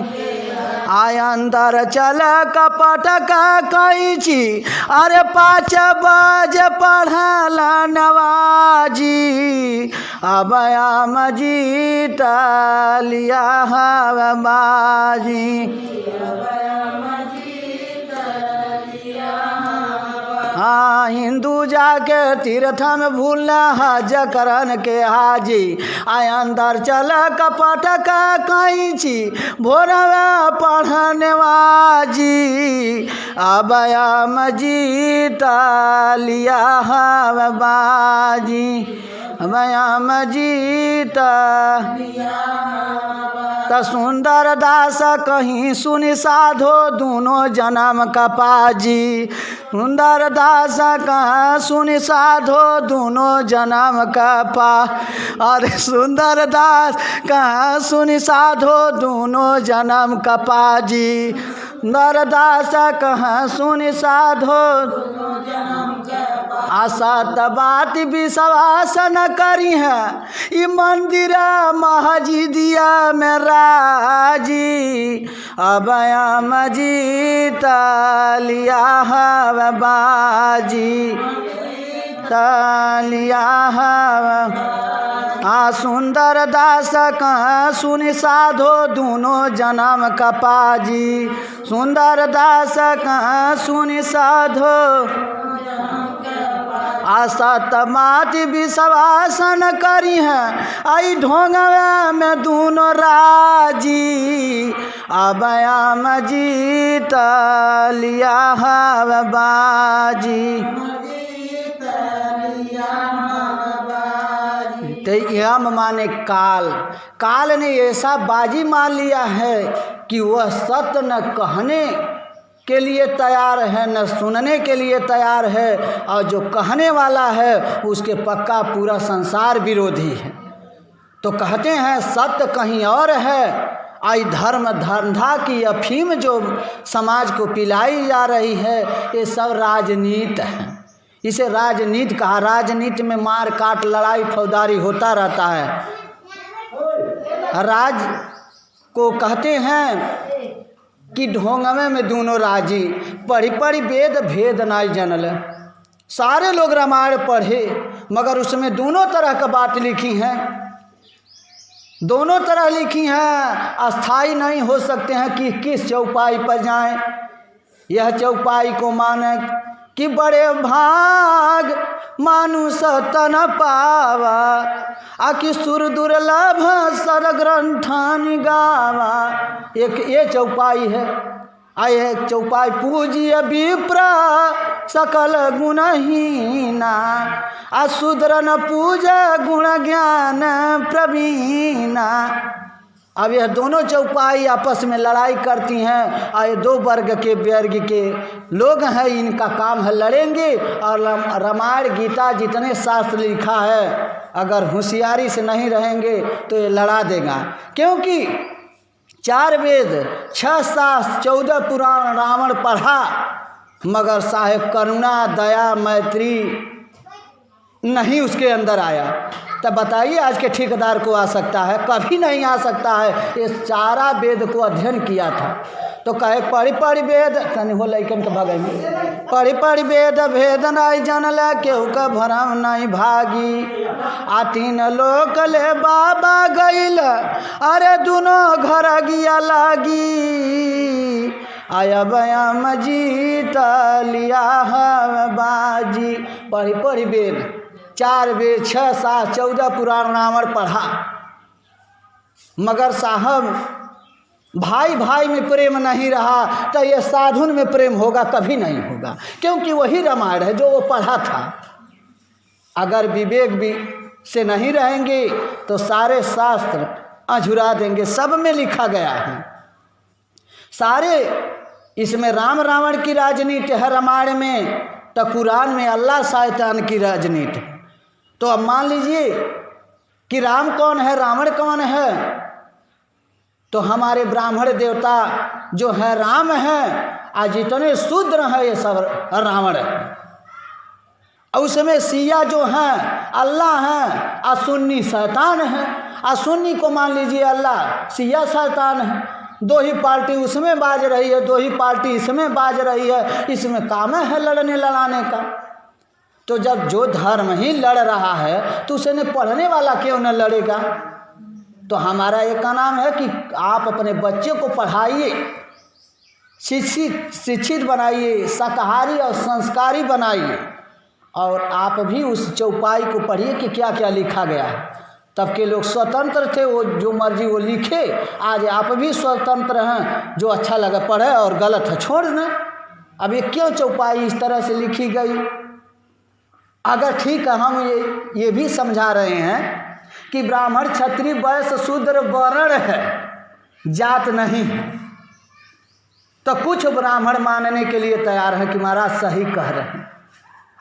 A: आय अंदर चल कपट का कैची, अरे 5 बजे पढ़ला नवाजी, अब आम जीत लिया है बाजी। हाँ, हिंदू जाके तीर्थ में भूलना हज करन के हाजी, आय अंदर चल कपट का कैची, भोरवा पढ़ने वाजी, अब आम जीत लिया है बाजी, अब आम जीत। त सुंदर दास कहीं सुनि साधो, दोनों जन्म का पाजी, सुंदर दास कहाँ सुनि साधो, दोनों जन्म का पा। अरे सुंदर दास कहाँ सुनि साधो, दोनों जन्म का पाजी, सुंदर दास कहाँ सुनि साधो, आसत बात विश्वास न करी है, ई मंदिरा महजिदिया में राजी, अब आम जीत लिया है बाजी, लिया है। आ सुंदर दास कहाँ सुनि साधो, दोनों जन्म का पाजी, सुंदर दास कहाँ सुनि साधो, आशा तमाति विश्वास न करी है, आई ढोंगवा में दोनों राजी, अब आम जीत लिया है बाजी। तो यम माने काल, काल ने ऐसा बाजी मान लिया है कि वह सत्य न कहने के लिए तैयार है न सुनने के लिए तैयार है, और जो कहने वाला है उसके पक्का पूरा संसार विरोधी है। तो कहते हैं सत्य कहीं और है, आई धर्म धंधा की अफीम जो समाज को पिलाई जा रही है, ये सब राजनीति है, इसे राजनीति कहा। राजनीति में मार काट लड़ाई फौजदारी होता रहता है। राज को कहते हैं कि ढोंगवे में दोनों राजी, पढ़ी पढ़ी वेद भेद नाई जनल। सारे लोग रामायण पढ़े मगर उसमें दोनों तरह का बात लिखी हैं, दोनों तरह लिखी हैं, अस्थाई नहीं हो सकते हैं कि किस चौपाई पर जाएं। यह चौपाई को माने कि बड़े भाग मानुष तन पावा, आकि सुर दुर्लभ सर ग्रंथानि गावा। एक ये चौपाई है। आए चौपाई पूजिय विप्र सकल गुणहीना, अशूद्र न पूज गुण ज्ञान प्रवीणा। अब यह दोनों चौपाई आपस में लड़ाई करती हैं। आए दो वर्ग के लोग हैं, इनका काम है लड़ेंगे। और रामायण गीता जितने शास्त्र लिखा है, अगर होशियारी से नहीं रहेंगे तो ये लड़ा देगा। क्योंकि 4 वेद 6 शास्त्र 14 पुराण रावण पढ़ा, मगर साहेब करुणा दया मैत्री नहीं उसके अंदर आया। तब बताइए आज के ठेकेदार को आ सकता है? कभी नहीं आ सकता है। ये सारा वेद को अध्ययन किया था। तो कहे पढ़ी पढ़ी वेद तनि हो लैकन के भगे में, पढ़ी पढ़ी वेद भेद नहीं जानल, केहू का भरम नहीं भागी। आ 3 लोक ले बाबा गईल, अरे दोनों घर गिया लागी। आया बयाम जीत लिया है बाजी। पढ़ी पढ़ी वेद 4 वेद 6 शास्त्र 14 पुराण रावण पढ़ा, मगर साहब भाई भाई में प्रेम नहीं रहा, तो ये साधुन में प्रेम होगा? कभी नहीं होगा। क्योंकि वही रामायण है जो वो पढ़ा था। अगर विवेक भी से नहीं रहेंगे तो सारे शास्त्र अझुरा देंगे। सब में लिखा गया है सारे। इसमें राम रावण की राजनीति है रामायण में, तो कुरान में अल्लाह शैतान की राजनीति। तो अब मान लीजिए कि राम कौन है, रावण कौन है? तो हमारे ब्राह्मण देवता जो है राम है, आज जितने शूद्र हैं ये सब रावण है। और उसमें सिया जो हैं अल्लाह हैं, और सुन्नी शैतान है। और सुन्नी को मान लीजिए अल्लाह, सिया शैतान है। दो ही पार्टी उसमें बाज रही है, दो ही पार्टी इसमें बाज रही है, इसमें काम है लड़ने लड़ाने का। तो जब जो धर्म ही लड़ रहा है तो उसे पढ़ने वाला क्यों न लड़ेगा। तो हमारा ये का नाम है कि आप अपने बच्चे को पढ़ाइए, शिक्षित बनाइए, शाकाहारी और संस्कारी बनाइए, और आप भी उस चौपाई को पढ़िए कि क्या क्या लिखा गया है। तब के लोग स्वतंत्र थे, वो जो मर्जी वो लिखे। आज आप भी स्वतंत्र हैं, जो अच्छा लगा पढ़े और गलत है छोड़ दें। अब ये क्यों चौपाई इस तरह से लिखी गई। अगर ठीक है, हम ये भी समझा रहे हैं कि ब्राह्मण क्षत्रिय वैश्य शूद्र वर्ण है, जात नहीं है, तो कुछ ब्राह्मण मानने के लिए तैयार है कि महाराज सही कह रहे हैं,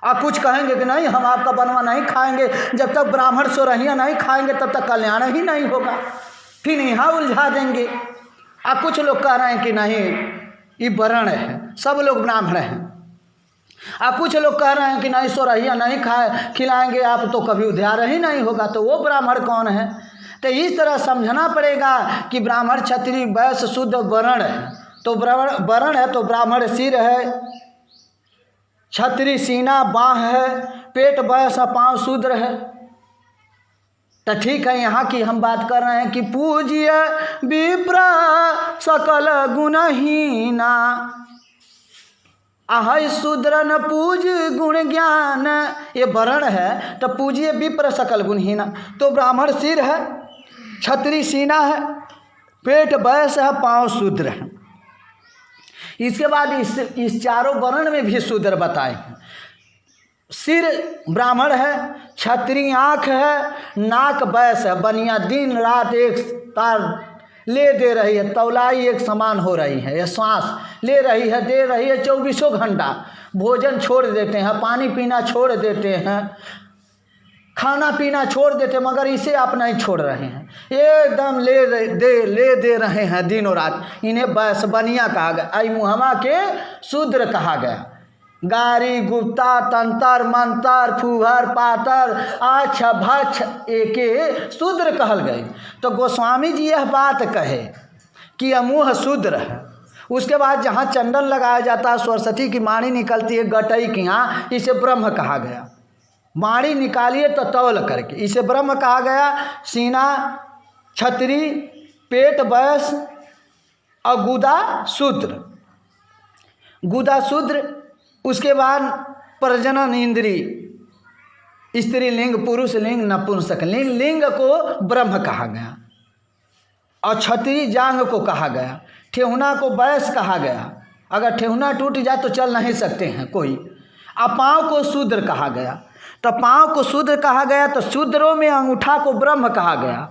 A: और कुछ कहेंगे कि नहीं हम आपका बनवा नहीं खाएंगे, जब तक ब्राह्मण सोरहियाँ नहीं खाएंगे तब तक कल्याण ही नहीं होगा, फिर यहाँ उलझा देंगे। और कुछ लोग कह रहे हैं कि नहीं ये वर्ण है, सब लोग ब्राह्मण हैं। और कुछ लोग कह रहे हैं कि नहीं सोरहियाँ नहीं खिलाएंगे आप तो कभी उद्धार ही नहीं होगा, तो वो ब्राह्मण कौन है। तो इस तरह समझना पड़ेगा कि ब्राह्मण क्षत्रिय वैश्य शूद्र वर्ण है। तो वर्ण है तो ब्राह्मण सिर है, क्षत्रिय सीना बाँह है, पेट वैश्य पाँव शूद्र है। तो ठीक है, यहाँ की हम बात कर रहे हैं कि पूज्य विप्र सकल गुणहीना, आहै शूद्र न पूज गुण ज्ञान। ये वर्ण है तो पूज्य विप्र सकल गुणहीना। तो ब्राह्मण सिर है, क्षत्रिय सीना है, पेट वैश्य है, पाँव शूद्र है। इसके बाद इस चारों वर्ण में भी शूद्र बताए हैं। सिर ब्राह्मण है, क्षत्रिय आँख है, नाक वैश्य है, बनिया दिन रात एक तार ले दे रही है, तौलाई एक समान हो रही है, ये सांस ले रही है दे रही है 24 घंटा। भोजन छोड़ देते हैं, पानी पीना छोड़ देते हैं, खाना पीना छोड़ देते, मगर इसे आप नहीं छोड़ रहे हैं, एकदम ले दे रहे हैं दिनों रात। इन्हें वैश्य बनिया कहा गया। आई मुहमा के शूद्र कहा गया। गारी गुप्ता तंतर मंतर फूहर पातर आछ भक्ष एके शूद्र कहल गए। तो गोस्वामी जी यह बात कहे कि अमूह शूद्र है। उसके बाद जहाँ चंदन लगाया जाता है, सरस्वती की माणी निकलती है गटई की यहाँ, इसे ब्रह्म कहा गया। माणी निकालिए तो तौल करके, इसे ब्रह्म कहा गया। सीना क्षत्रिय, पेट वैश्य और गुदा शूद्र। गुदा शूद्र। उसके बाद प्रजनन इंद्री, स्त्रीलिंग, पुरुष लिंग, नपुंसक लिंग। लिंग को ब्रह्म कहा गया और क्षत्रिय जांग को कहा गया। ठेहुना को वैश्य कहा गया, अगर ठेहुना टूट जाए तो चल नहीं सकते हैं कोई। अब पाँव को शूद्र कहा गया, तो पाँव को शूद्र कहा गया। तो शूद्रों में अंगूठा को ब्रह्म कहा गया।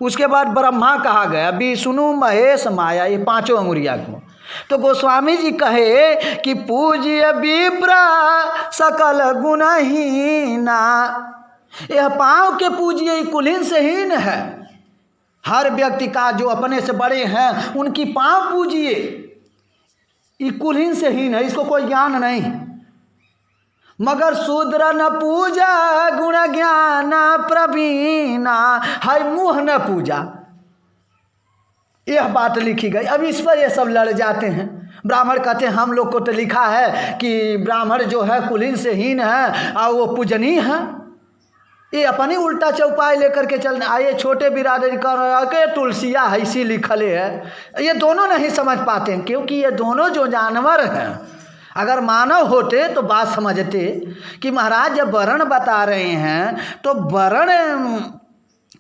A: उसके बाद ब्रह्मा कहा गया, विष्णु महेश माया, ये पांचों अंगुरिया को। तो गोस्वामी जी कहे कि पूज्य विप्र सकल गुणहीना। यह पाँव के पूज्य कुलीन से हीन है। हर व्यक्ति का जो अपने से बड़े हैं उनकी पाँव पूजिए, ये कुलीन से हीन है, इसको कोई ज्ञान नहीं। मगर शूद्र न पूजा गुण ज्ञान प्रवीणा, है मुँह न पूजा, यह बात लिखी गई। अब इस पर ये सब लड़ जाते हैं। ब्राह्मण कहते हैं हम लोग को तो लिखा है कि ब्राह्मण जो है कुलीन से हीन है और वो पूजनीय है। ये अपनी उल्टा चौपाई लेकर के चलने आए। छोटे बिरादरी कर के तुलसिया है इसी लिखले है। ये दोनों नहीं समझ पाते हैं, क्योंकि ये दोनों जो जानवर हैं, अगर मानव होते तो बात समझते कि महाराज जब वर्ण बता रहे हैं तो वर्ण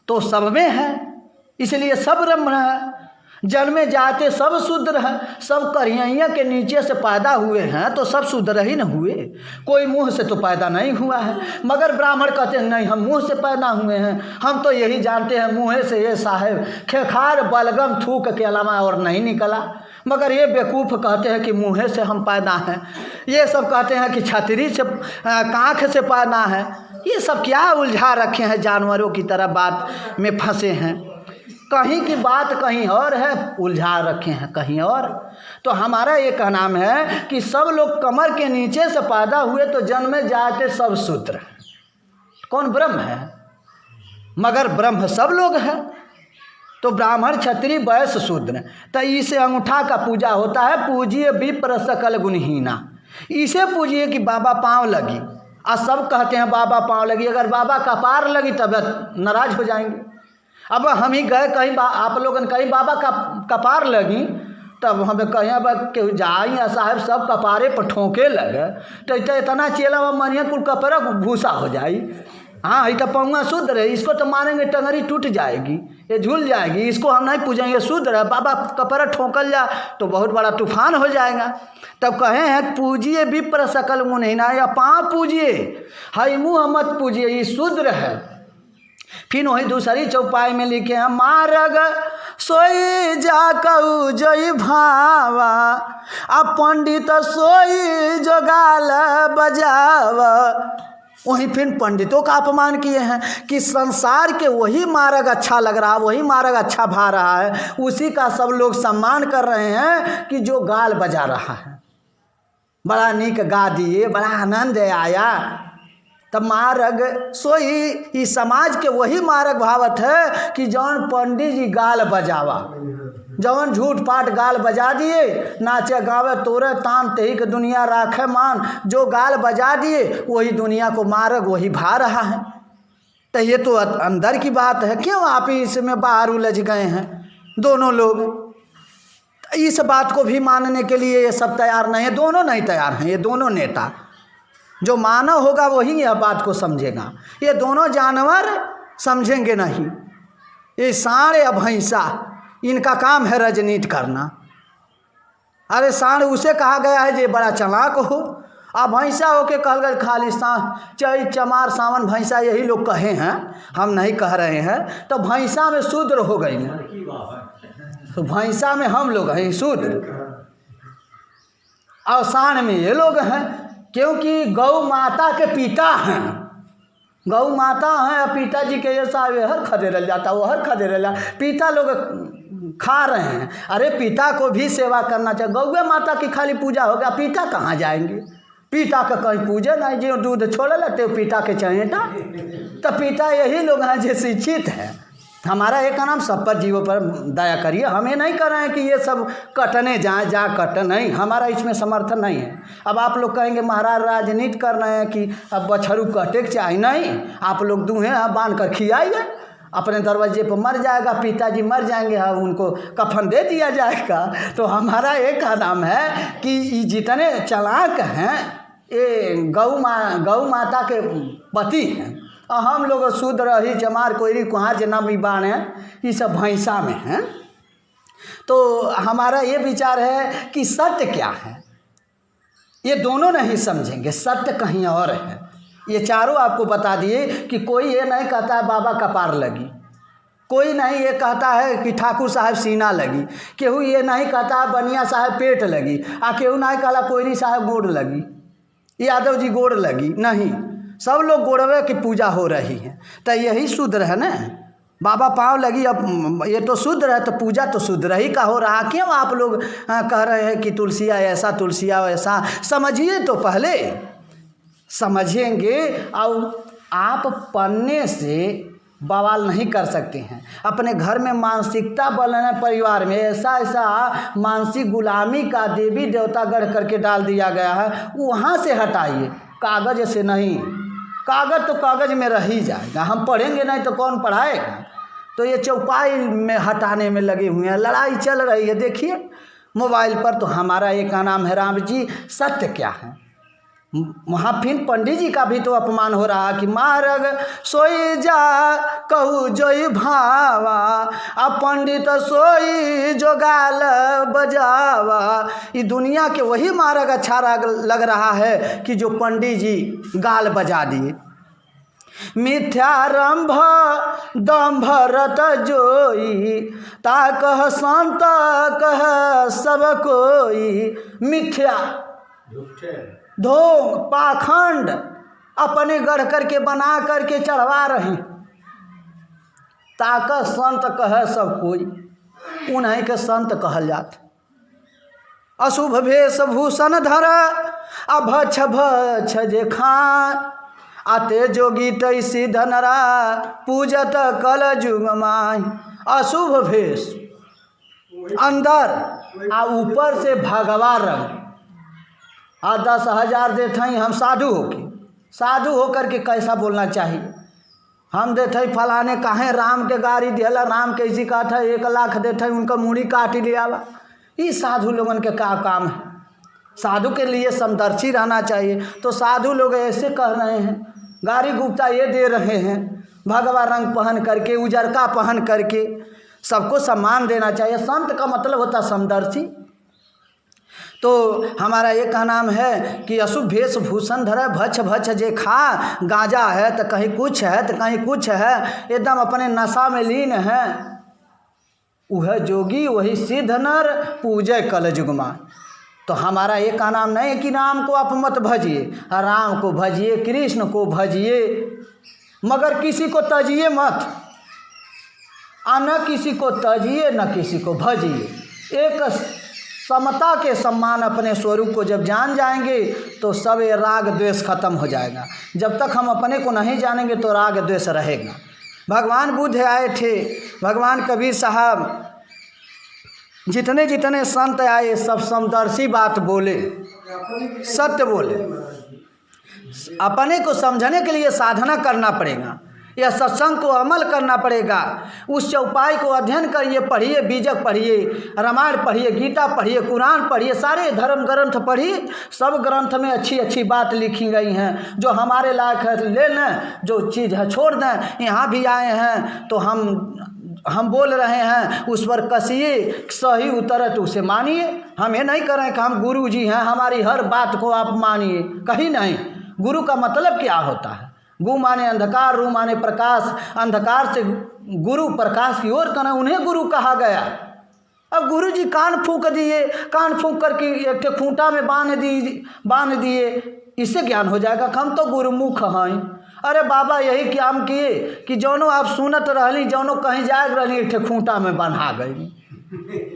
A: तो सब में है, इसलिए सब ब्रह्म है। जन्मे जाते सब शूद्र हैं, सब करिया के नीचे से पैदा हुए हैं तो सब शूद्र ही न हुए, कोई मुंह से तो पैदा नहीं हुआ है। मगर ब्राह्मण कहते हैं नहीं हम मुंह से पैदा हुए हैं, हम तो यही जानते हैं मुँह से ये साहेब खेखार बलगम थूक के अलावा और नहीं निकला। मगर ये बेवकूफ़ कहते हैं कि मुँह से हम पैदा हैं। ये सब कहते हैं कि छतरी से काँख से पैदा है। ये सब क्या उलझा रखे हैं, जानवरों की तरह बात में फंसे हैं। कहीं की बात कहीं और है, उलझा रखे हैं कहीं और। तो हमारा ये कहना है कि सब लोग कमर के नीचे से पैदा हुए तो जन्मे जाते सब शूद्र हैं। कौन ब्रह्म है? मगर ब्रह्म सब लोग हैं। तो ब्राह्मण क्षत्रिय वैश्य शूद्र, तो इसे अंगूठा का पूजा होता है। पूजिए विप्र सकल गुणहीना, इसे पूजिए कि बाबा पाँव लगी। और सब कहते हैं बाबा पाँव लगी, अगर बाबा कपार लगी तब नाराज हो जाएंगे। अब हम ही गए कहीं आप लोगों ने कहीं बाबा का कपार लगी, तब हमें कहीं अब के जाइए साहब सब कपारे पर ठोंके लगे, तो इतना चेला मनिया कुल कपड़ा भूसा हो जाई। हाँ, ये तो पौआ शुद्र है, इसको तो मारेंगे टंगरी टूट जाएगी, ये झूल जाएगी, इसको हम नहीं पूजेंगे। शुद्र है, बाबा कपड़ा ठोंकल जा तो बहुत बड़ा तूफान हो जाएगा। तब कहे हैं पूजिए विप्र सकल गुणहीना, या पाँव पूजिए, हाई मुँह मत पूजिए, ये शुद्र है। फिर वही दूसरी चौपाई में लिखे हैं मारग सोई जा कहू जय भावा, अब पंडित सोई जो गाल बजावा। वहीं फिर पंडितों का अपमान किए हैं कि संसार के वही मार्ग अच्छा लग रहा है, वही मार्ग अच्छा भा रहा है, उसी का सब लोग सम्मान कर रहे हैं कि जो गाल बजा रहा है। बड़ा नीक गा दिए, बड़ा आनंद आया। तब मार्ग सोई इस समाज के वही मार्ग भावत है कि जौन पंडित जी गाल बजावा, जौन झूठ पाट गाल बजा दिए, नाचे गावे तोरे तान तेही के दुनिया राखे मान, जो गाल बजा दिए वही दुनिया को मार्ग वही भा रहा है। तो ये तो अंदर की बात है, क्यों आप इसमें बाहर उलझ गए हैं दोनों लोग? इस बात को भी मानने के लिए ये सब तैयार नहीं है, दोनों नहीं तैयार हैं। ये दोनों नेता, जो मानव होगा वही यह बात को समझेगा, ये दोनों जानवर समझेंगे नहीं। ये सांड या भैंसा, इनका काम है राजनीति करना। अरे सांड उसे कहा गया है जो बड़ा चालाक हो, अब भैंसा होके कहल गए खाली चैत चमार सावन भैंसा, यही लोग कहे हैं, हम नहीं कह रहे हैं। तो भैंसा में शूद्र हो गई ना, तो भैंसा में हम लोग हैं शूद्र, और सांड में ये लोग हैं, क्योंकि गौ माता के पिता हैं, गौ माता हैं और पिताजी के ये साहब हर खदेरल जाता, वो हर खदेरल जाता, पिता लोग खा रहे हैं। अरे पिता को भी सेवा करना चाहिए, गौ माता की खाली पूजा हो गया, पिता कहाँ जाएंगे? पिता का कहीं पूजा नहीं, जो दूध छोड़े लगते हो पिता के चहेटा। तो पिता यही लोग हैं जो शिक्षित है। हमारा एक नाम सब पर जीवों पर दया करिए, हमें नहीं कर रहे हैं कि ये सब कटने जाए, जा कट नहीं, हमारा इसमें समर्थन नहीं है। अब आप लोग कहेंगे महाराज राजनीति कर रहे हैं कि अब बछरू कटे के चाहिए, नहीं, आप लोग दूहें बांध कर खियाइए, अपने दरवाजे पर मर जाएगा, पिताजी मर जाएंगे, हाँ उनको कफन दे दिया जाएगा। तो हमारा एक नाम है कि जितने चालाक हैं ये गौ माता के पति हैं, और हम लोग शूद्र ही चमार कोयरी कुहार जना भी बाण हैं, ये सब भैंसा में हैं। तो हमारा ये विचार है कि सत्य क्या है, ये दोनों नहीं समझेंगे, सत्य कहीं और है। ये चारों आपको बता दिए कि कोई ये नहीं कहता है बाबा कपार लगी, कोई नहीं ये कहता है कि ठाकुर साहब सीना लगी, केहू ये नहीं कहता है बनिया साहब पेट लगी, केहू नहीं कहला कोयरी साहब गोड़ लगी, यादव जी गोड़ लगी, नहीं, सब लोग गोड़वे की पूजा हो रही है। तो यही शूद्र है ना, बाबा पाँव लगी, अब ये तो शूद्र है, तो पूजा तो शूद्र ही का हो रहा। क्यों आप लोग कह रहे हैं कि तुलसिया ऐसा तुलसिया वैसा? समझिए तो पहले, समझेंगे। और आप पढ़ने से बवाल नहीं कर सकते हैं। अपने घर में मानसिकता बनाने, परिवार में ऐसा ऐसा मानसिक गुलामी का देवी देवता गढ़ करके डाल दिया गया है, वहाँ से हटाइए, कागज से नहीं। कागज तो कागज में रह ही जाएगा, हम पढ़ेंगे नहीं तो कौन पढ़ाएगा? तो ये चौपाई में हटाने में लगे हुए हैं, लड़ाई चल रही है। देखिए मोबाइल पर, तो हमारा एक का नाम है राम जी, सत्य क्या है? वहाँ फिर पंडित जी का भी तो अपमान हो रहा कि मारग सोई जा कहू जोई भावा, अब पंडित सोई जो गाल बजावा। ये दुनिया के वही मारग अच्छा लग रहा है कि जो पंडित जी गाल बजा दिए। मिथ्यारंभ दंभ रत जोई, ता कह संत कह सब कोई। मिथ्या ढोंग पाखंड अपने गढ़ करके बना करके चढ़वा रहे, ताकत संत कहे सब कोई, उन्हीं के संत कहल जाते। अशुभ भेष भूषण धर अभक्ष भक्ष जे खान, आते जोगी तैसी धनरा पूजत कल जुग माही। अशुभ भेष, अंदर आ ऊपर से भगवा रंग। 10,000 देते हैं हम साधु होके, साधु होकर के कैसा बोलना चाहिए? हम देते हैं फलाने काहे राम के गाड़ी दिला, राम कैसी काट है, 1 लाख देते हैं उनका मूड़ी काट लिया बा। ये साधु लोगन के क्या काम है? साधु के लिए समदर्शी रहना चाहिए। तो साधु लोग ऐसे कह रहे हैं, गाड़ी गुप्ता ये दे रहे हैं, भगवा रंग पहन करके, उजरका पहन करके, सबको सम्मान देना चाहिए। संत का मतलब होता समदर्शी। तो हमारा ये का नाम है कि अशुभ भेष भूषण धरे, भक्ष भक्ष जे खा, गांजा है तो कहीं कुछ है तो कहीं कुछ है, एकदम अपने नशा में लीन है। वह जोगी वही सिद्ध नर पूजे कल जुगमा। तो हमारा ये का नाम नहीं है कि राम को आप मत भजिए, राम को भजिए, कृष्ण को भजिए, मगर किसी को तजिए मत, न किसी को तजिए न किसी को भजिए। एक समता के सम्मान अपने स्वरूप को जब जान जाएंगे तो सब ये राग द्वेष खत्म हो जाएगा। जब तक हम अपने को नहीं जानेंगे तो राग द्वेष रहेगा। भगवान बुद्ध आए थे, भगवान कबीर साहब, जितने जितने संत आए सब समदर्शी बात बोले, सत्य बोले। अपने को समझने के लिए साधना करना पड़ेगा, यह सत्संग को अमल करना पड़ेगा। उस चौपाई को अध्ययन करिए, पढ़िए, बीजक पढ़िए, रामायण पढ़िए, गीता पढ़िए, कुरान पढ़िए, सारे धर्म ग्रंथ पढ़िए। सब ग्रंथ में अच्छी अच्छी बात लिखी गई हैं। जो हमारे लायक है ले लें, जो चीज़ है छोड़ दें। यहाँ भी आए हैं तो हम बोल रहे हैं, उस पर कसिए, सही उतरे तो उसे मानिए। हम ये नहीं कर रहे हैं कि हम गुरु जी हैं, हमारी हर बात को आप मानिए, कहीं नहीं। गुरु का मतलब क्या होता है? गु माने अंधकार, रू माने प्रकाश, अंधकार से गुरु प्रकाश की ओर करना, उन्हें गुरु कहा गया। अब गुरु जी कान फूंक दिए, कान फूंक करके एक खूंटा में बांध दिए, इससे ज्ञान हो जाएगा कि हम तो गुरुमुख हैं। अरे बाबा यही काम किए कि जौनो आप सुनत रहली, जौनो कहीं जाग रही, एक खूंटा में बन्हा गई।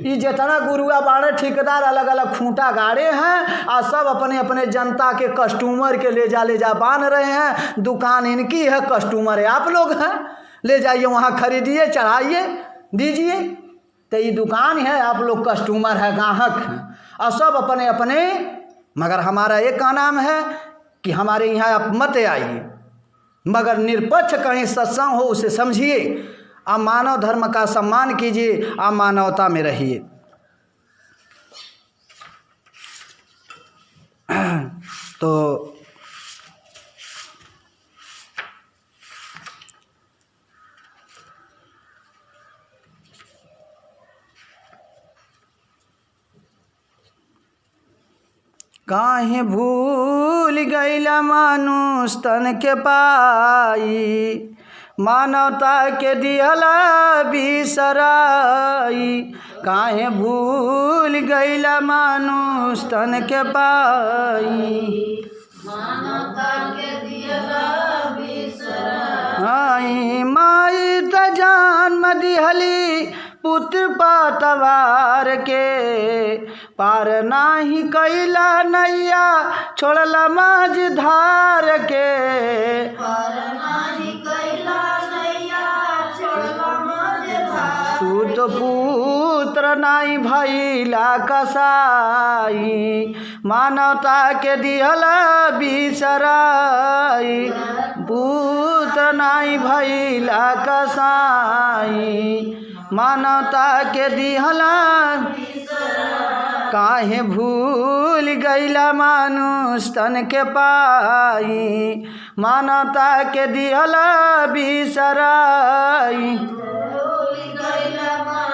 A: ये जितना गुरुआ बाड़े ठेकेदार अलग अलग खूंटा गाड़े हैं और सब अपने अपने जनता के कस्टमर के ले जा बांध रहे हैं। दुकान इनकी है, कस्टमर आप लोग हैं, ले जाइए वहाँ खरीदिए, चढ़ाइए, दीजिए। तो ये दुकान है, आप लोग कस्टमर है, ग्राहक हैं, और सब अपने अपने। मगर हमारा एक का नाम है कि हमारे यहाँ आप मत आइए, मगर निरपक्ष कहीं सत्संग हो उसे समझिए। आप मानव धर्म का सम्मान कीजिए, आप मानवता में रहिए। तो काहे भूल गईला मानुष तन के पाई, मानवता के दिहला बिसराई। काहे भूल गईला मानुष तन के पाई, मानवता के दिहला बिसराई। माई त जन्म दिहली पुत्र पातवार के, पार नाही कैला नैया छोड़ला माझ धार के, पार नाही कैला नैया छोड़ला माझ धार। तू तो पुत्र नाही भइला कसाई, मानवता के दिहला बिसराई। पुत्र नाही भइला कसाई, मानवता के दिहला। काहे भूल गईला मानुष तन के पाई, मानवता के दिहला बिसराई।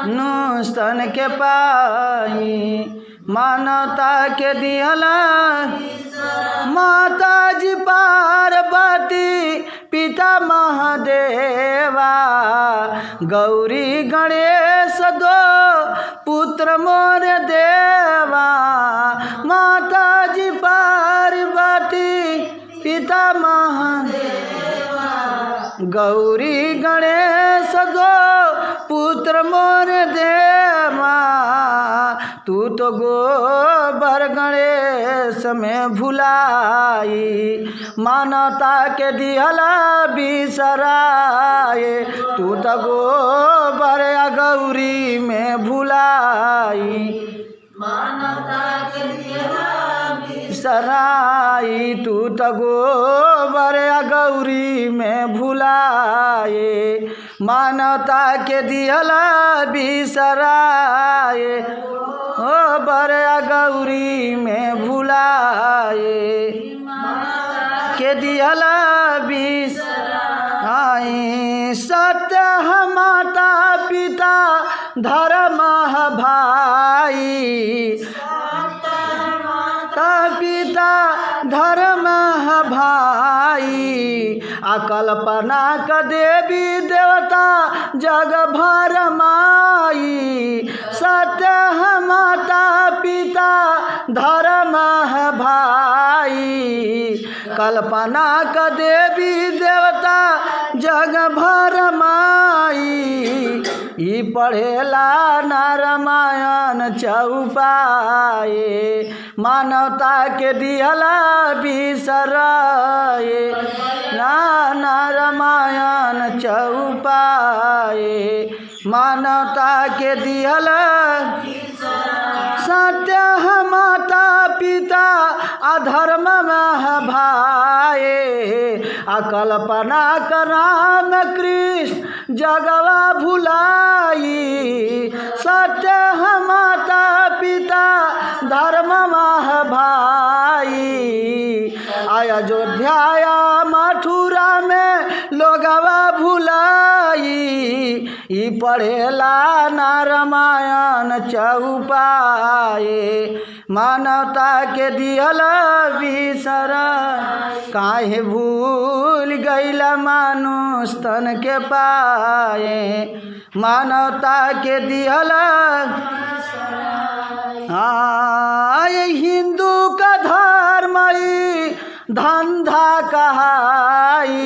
A: मानुष तन के पाई, मानवता के दिहला। माता जी पार्वती पिता महादेवा, गौरी गणेश दो पुत्र मोर देवा। माता जी पार्वती पिता महादेवा, गौरी गणेश दो पुत्र मोर देवा। तू तो गोबर गणेश देश में भुलाई, मानवता के दिहला बिसराए, तू तो गोबर गौरी में भुलाई, मानवता के दिहला बिसराई, तू तो गोबर गौरी में भुलाए, मानवता के दिहला बिसराए, ओ बरया गौरी में भुलाए, के दिहला बिसराए, सत्य माता पिता धर्म भाई, पिता धर्म भाई, आ कल्पना का देवी देवता जग भर माई, सत्य माता पिता धर्म भाई, कल्पना का देवी देवता जग भर माई, ई पढ़ेला ना रामायण चौपाए, मानवता के दिहला बिसराए, ना रामायण चौपाए, मानवता के दिहला सत्य माता पिता अधर्म भाए, आ कल्पना का राम कृष्ण जगवा भुलाई, सत्य माता पिता धर्म भाई, आया अयोध्या मथुरा में लोगवा भुलाई, ई पढ़ेला ना रामायण चौपाए, मानवता के दिहला बिसरा, काहे भूल गईला मानुष तन के पाए, मानवता के दिहला हिंदू का धर्म धंधा कहाई,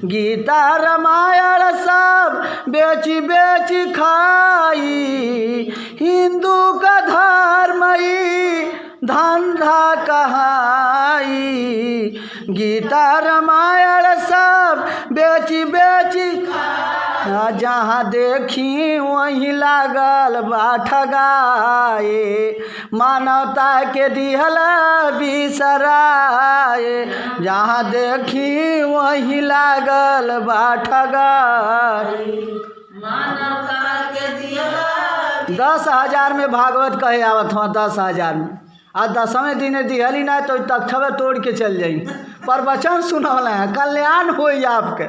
A: गीता रामायण सब बेची बेची खाई, हिंदू का धर्म धंधा कहाई, गीता रामायण सब बेची बेची, जहाँ देखी वहीं लागल बा ठगाए, मानवता के दिहला बिसराए, जहाँ देखी वहीं लागल बा ठगाए, मानवता के दिहला 10,000 में भागवत कहे आवत हुआ 10,000 में, आ 10वें दिन दिहली ना तो तख्तवे तोड़ के चल जाई, पर वचन सुनवला है कल्याण होई आपके।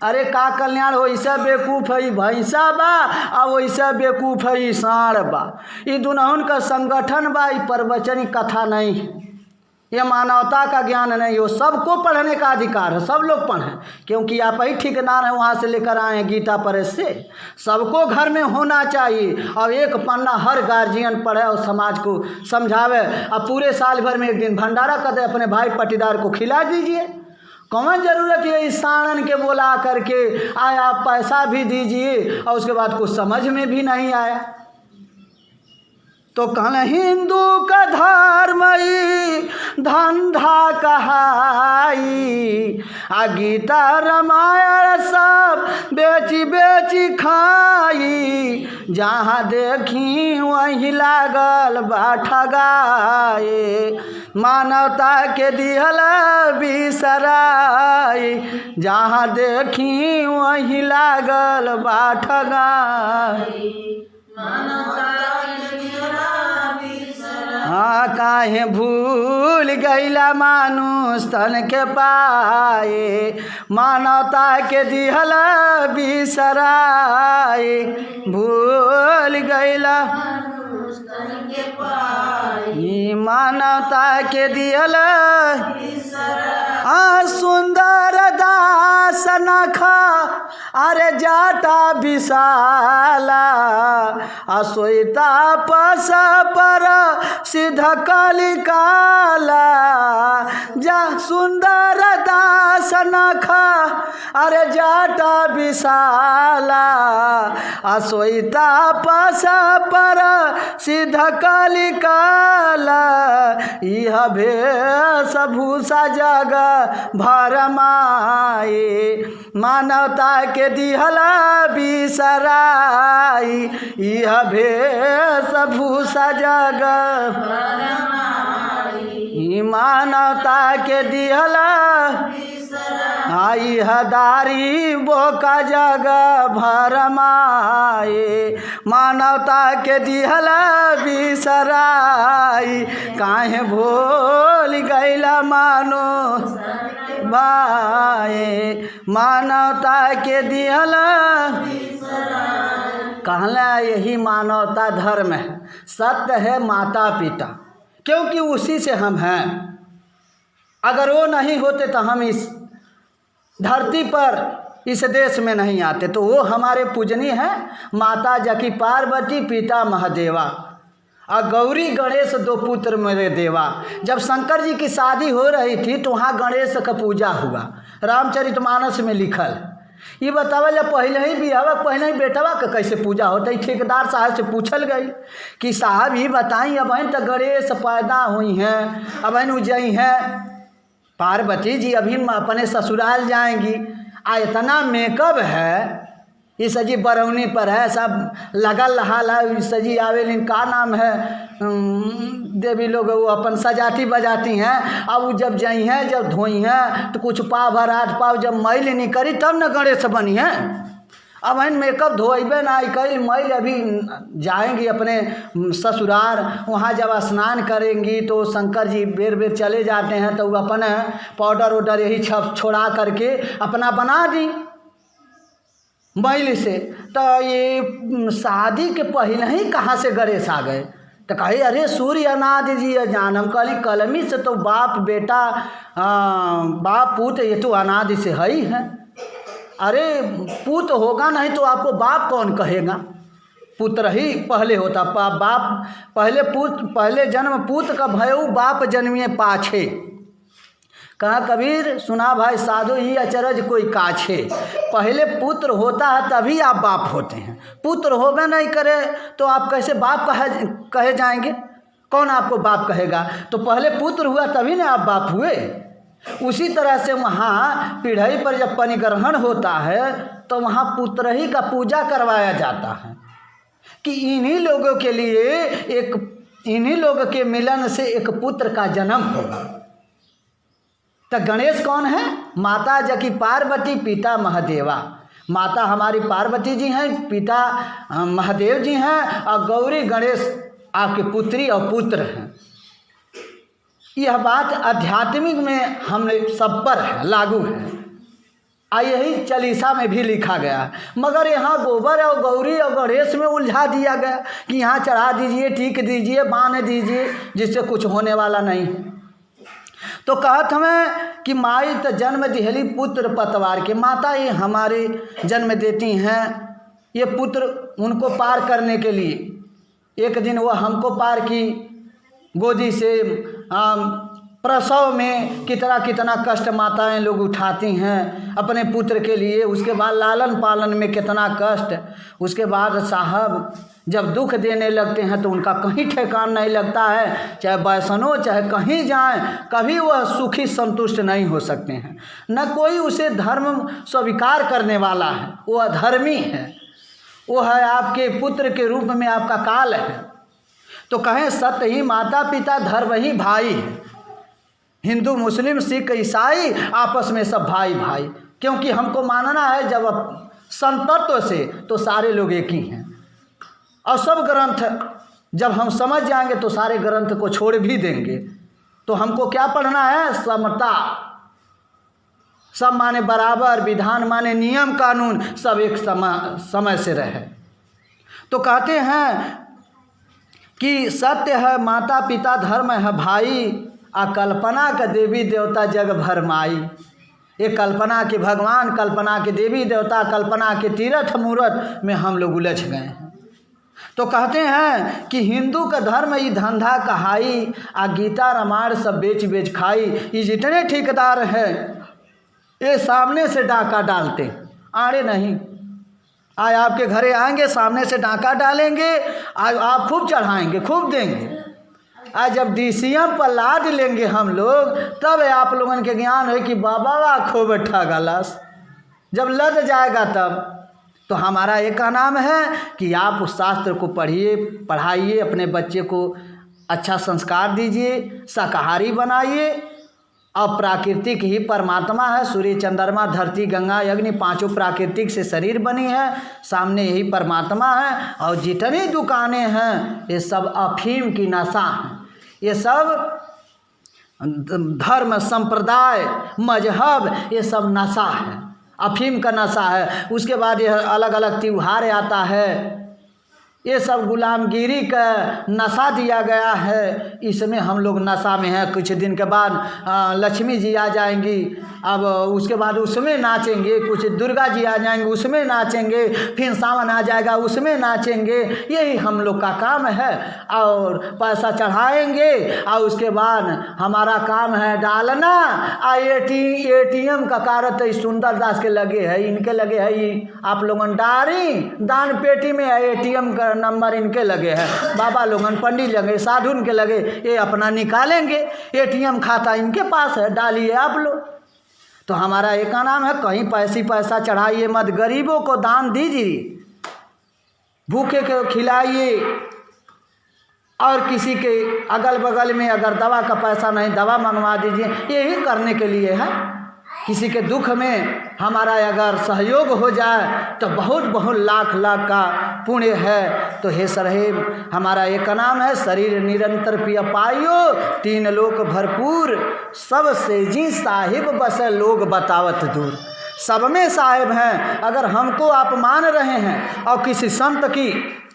A: अरे का कल्याण हो, ऐसा बेवकूफ़ है भैंसा बा आ वैसा बेवकूफ़ है साढ़ बा, ये दुनहुन का संगठन बा, ये प्रवचन कथा नहीं है, ये मानवता का ज्ञान नहीं हो। सबको पढ़ने का अधिकार है, सब लोग पढ़ें, क्योंकि आप ही ठेकेदार हैं, वहाँ से लेकर आए हैं गीता प्रेस से, सबको घर में होना चाहिए, और एक पन्ना हर गार्जियन पढ़े और समाज को समझावे, अब पूरे साल भर में एक दिन भंडारा कर दे, अपने भाई पटीदार को खिला दीजिए, कौन ज़रूरत है इस साड़न के बोला करके आया पैसा भी दीजिए और उसके बाद कुछ समझ में भी नहीं आया। तो कहना हिंदू का धर्म धंधा कहाई, आ गीता रामायण सब बेची बेची खाई, जहाँ देखी वहीं लागल बा ठगाए, मानवता के दिहला बिसराई, जहाँ देखी वहीं लागल बा ठगाए, हाँ काहे भूल गईला मानुष तन के पाए, मानवता के दिहला बिसराए, भूल गईला मानवता के दिहला सुंदर दास नखा, अरे जाटा विशाला, असोईता पस पर सिद्ध कलिकाला, जा सुंदर दास नखा, अरे जाटा विशाला, असोईता पस पर सिद्ध कलिकाला, यह वेशभूषा जग भर माए, मानवता के दिहला बिसराई, यह वेशभूषा जग मानवता के दिहला आई हदारी बोका जग भर माए, मानवता के दिहला बिसराई, काहे भूल गईला मानो भाई, मानवता के दिहला कहला यही मानवता धर्म है। सत्य है माता पिता, क्योंकि उसी से हम हैं। अगर वो नहीं होते तो हम इस धरती पर इस देश में नहीं आते। तो वो हमारे पूजनीय हैं, माता जकी पार्वती, पिता महादेवा, और गौरी गणेश दो पुत्र मेरे देवा। जब शंकर जी की शादी हो रही थी तो वहाँ गणेश का पूजा हुआ, रामचरितमानस में लिखल। ये बतावल जब पहले ही बिहावा पहले ही बेटवा का कैसे पूजा होता है। ठेकेदार साहब से पूछल गई कि साहब ही बताई, अब तो गणेश पैदा हुई हैं, अब उजई हैं, पार्वती जी अभी अपने ससुराल जाएंगी, आ इतना मेकअप है, ये सजी बरौनी पर है, सब लगल हाल है, सजी आवेलिन का नाम है, देवी लोग वो अपन सजाती बजाती हैं। अब वो जब जाई हैं, जब धोई हैं तो कुछ पाव भर हाथ पाव जब मैल नहीं करी तब न गणेश बनी हैं। अब इन मेकअप धोइबे ना कल मैल, अभी जाएंगी अपने ससुराल, वहाँ जब स्नान करेंगी तो शंकर जी बेर बेर चले जाते हैं, तो वो अपन पाउडर वाउडर यही छप छोड़ा करके अपना बना दी मैल से। तो ये शादी के पहले ही कहाँ से गणेश आ गए? तो कहे अरे सूर्य अनादि जी जान। हम कहली कलमी से तो बाप बेटा बाप पूत ये तो अनादि से है ही है। अरे पूत होगा नहीं तो आपको बाप कौन कहेगा? पुत्र ही पहले होता, बाप पहले जन्म पूत का भयऊ, बाप जन्मिए पाछे। कहा कबीर सुना भाई साधु ही अचरज कोई काछे। पहले पुत्र होता है तभी आप बाप होते हैं। पुत्र होबे नहीं करे तो आप कैसे बाप कहे जाएंगे? कौन आपको बाप कहेगा? तो पहले पुत्र हुआ तभी ना आप बाप हुए। उसी तरह से वहाँ पीढ़ी पर जब परिग्रहण होता है तो वहाँ पुत्र ही का पूजा करवाया जाता है कि इन्हीं लोगों के लिए इन्हीं लोगों के मिलन से एक पुत्र का जन्म होगा। तो गणेश कौन है? माता जकी पार्वती, पिता महादेवा। माता हमारी पार्वती जी हैं, पिता महादेव जी हैं, और गौरी गणेश आपके पुत्री और पुत्र हैं। यह बात आध्यात्मिक में हमने सब पर है, लागू है। यही चालीसा में भी लिखा गया, मगर यहाँ गोबर और गौरी और गणेश में उलझा दिया गया कि यहाँ चढ़ा दीजिए, ठीक दीजिए, बांध दीजिए, जिससे कुछ होने वाला नहीं है। तो कहत हमें कि माई तो जन्म दिहली पुत्र पतवार के। माता ये हमारे जन्म देती हैं ये पुत्र उनको पार करने के लिए। एक दिन वो हमको पार की गोदी से। प्रसव में कितना कष्ट माताएं लोग उठाती हैं अपने पुत्र के लिए। उसके बाद लालन पालन में कितना कष्ट। उसके बाद साहब जब दुख देने लगते हैं तो उनका कहीं ठिकान नहीं लगता है। चाहे वैष्णो चाहे कहीं जाएं, कभी वह सुखी संतुष्ट नहीं हो सकते हैं। न कोई उसे धर्म स्वीकार करने वाला है, वो अधर्मी है। वो है आपके पुत्र के रूप में आपका काल है। तो कहें सत्य ही माता पिता, धर्म ही भाई है। हिंदू मुस्लिम सिख ईसाई आपस में सब भाई भाई, क्योंकि हमको मानना है जब संतत्व से तो सारे लोग एक ही हैं। और सब ग्रंथ जब हम समझ जाएंगे तो सारे ग्रंथ को छोड़ भी देंगे। तो हमको क्या पढ़ना है? समता। सब माने बराबर, विधान माने नियम कानून, सब एक समय से रहे। तो कहते हैं कि सत्य है माता पिता, धर्म है भाई, आ कल्पना का देवी देवता जग भर माई। ये कल्पना के भगवान, कल्पना के देवी देवता, कल्पना के तीर्थ मूर्त में हम लोग उलझ गए हैं। तो कहते हैं कि हिंदू का धर्म ये धंधा कहाई, आ गीता रामायण सब बेच बेच खाई। ये जितने ठेकेदार हैं ये सामने से डाका डालते, आड़े नहीं। आज आपके घरे आएंगे, सामने से डाका डालेंगे, आज आप खूब चढ़ाएंगे, खूब देंगे। आज जब DCM पर लाद लेंगे हम लोग, तब आप लोगन के ज्ञान है कि बाबा खूब ठगलस। जब लद जाएगा तब तो हमारा एक का नाम है कि आप उस शास्त्र को पढ़िए, पढ़ाइए, अपने बच्चे को अच्छा संस्कार दीजिए, शाकाहारी बनाइए। अब प्राकृतिक ही परमात्मा है, सूर्य चंद्रमा धरती गंगा अग्नि पांचों प्राकृतिक से शरीर बनी है, सामने यही परमात्मा है। और जितनी दुकानें हैं ये सब अफीम की नशा है, ये सब धर्म संप्रदाय मजहब ये सब नशा है, अफीम का नशा है। उसके बाद यह अलग अलग त्योहार आता है, ये सब गुलामगिरी का नशा दिया गया है, इसमें हम लोग नशा में हैं। कुछ दिन के बाद लक्ष्मी जी आ जाएंगी, अब उसके बाद उसमें नाचेंगे, कुछ दुर्गा जी आ जाएंगे उसमें नाचेंगे, फिर सावन आ जाएगा उसमें नाचेंगे, यही हम लोग का काम है। और पैसा चढ़ाएंगे और उसके बाद हमारा काम है डालना। ATM का कारत सुंदर दास के लगे है, इनके लगे है, आप लोगन डारी दान पेटी में ATM का नंबर इनके लगे है, बाबा लोगन पंडित लगे साधु के लगे, ये अपना निकालेंगे। ATM खाता इनके पास है, डालिए आप लोग। तो हमारा एक का नाम है, कहीं पैसा चढ़ाइए मत, गरीबों को दान दीजिए, भूखे को खिलाइए। और किसी के अगल बगल में अगर दवा का पैसा नहीं, दवा मंगवा दीजिए, यही करने के लिए है। किसी के दुख में हमारा अगर सहयोग हो जाए तो बहुत बहुत लाख लाख का पुण्य है। तो हे सरहेब हमारा एक नाम है, शरीर निरंतर पिय पाइयो, 3 लोक भरपूर, सब से जी साहिब बस लोग बतावत दूर। सब में साहिब हैं। अगर हमको आप मान रहे हैं और किसी संत की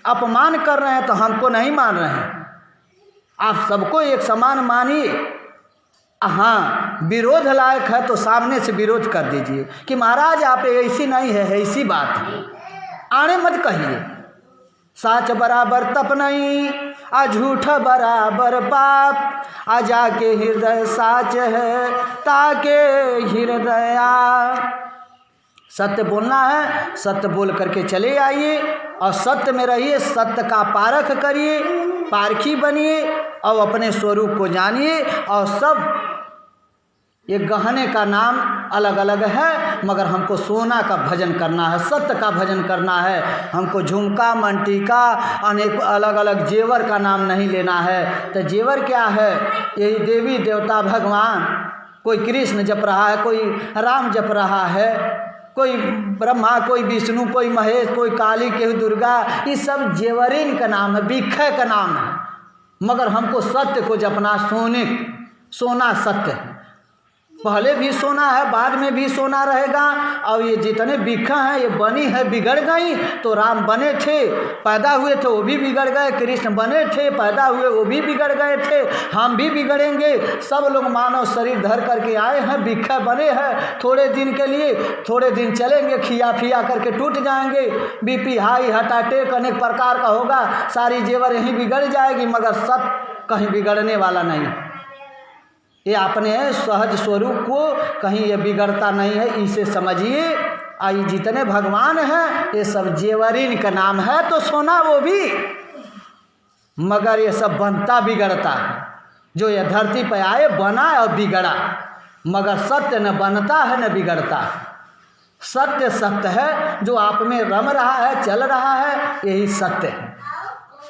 A: अपमान कर रहे हैं तो हमको नहीं मान रहे हैं। आप सबको एक समान मानिए। हाँ, विरोध लायक है तो सामने से विरोध कर दीजिए कि महाराज आप ऐसी नहीं है, ऐसी बात है, आने मत कहिए। साच बराबर तप नहीं, आ झूठ बराबर पाप, आ जाके हृदय साच है ताके हृदया। सत्य बोलना है, सत्य बोल करके चले आइए और सत्य में रहिए, सत्य का पारख करिए, पारखी बनिए और अपने स्वरूप को जानिए। और सब ये गहने का नाम अलग अलग है, मगर हमको सोना का भजन करना है, सत्य का भजन करना है। हमको झुमका मंटिका अनेक अलग अलग जेवर का नाम नहीं लेना है। तो जेवर क्या है? यही देवी देवता भगवान, कोई कृष्ण जप रहा है, कोई राम जप रहा है, कोई ब्रह्मा, कोई विष्णु, कोई महेश, कोई काली, कोई दुर्गा, ये सब जेवरीन का नाम है, बिख्या का नाम है। मगर हमको सत्य को जपना, सोना सत्य है। पहले भी सोना है, बाद में भी सोना रहेगा। और ये जितने बिख्या हैं ये बनी है, बिगड़ गई। तो राम बने थे, पैदा हुए थे, वो भी बिगड़ गए। कृष्ण बने थे, पैदा हुए, वो भी बिगड़ गए थे। हम भी बिगड़ेंगे। सब लोग मानव शरीर धर करके आए हैं, बिख्या बने हैं थोड़े दिन के लिए, थोड़े दिन चलेंगे, खिया फिया करके टूट जाएंगे। BP हाई, हार्ट अटैक अनेक प्रकार का होगा, सारी जेवर यहीं बिगड़ जाएगी। मगर सब कहीं बिगड़ने वाला नहीं, ये अपने सहज स्वरूप को कहीं ये बिगड़ता नहीं है, इसे समझिए। आई जितने भगवान हैं ये सब जेवरीन का नाम है। तो सोना वो भी, मगर ये सब बनता बिगड़ता है। जो ये धरती पे आए, बना और बिगड़ा, मगर सत्य न बनता है न बिगड़ता है। सत्य सत्य है, जो आप में रम रहा है, चल रहा है, यही सत्य है।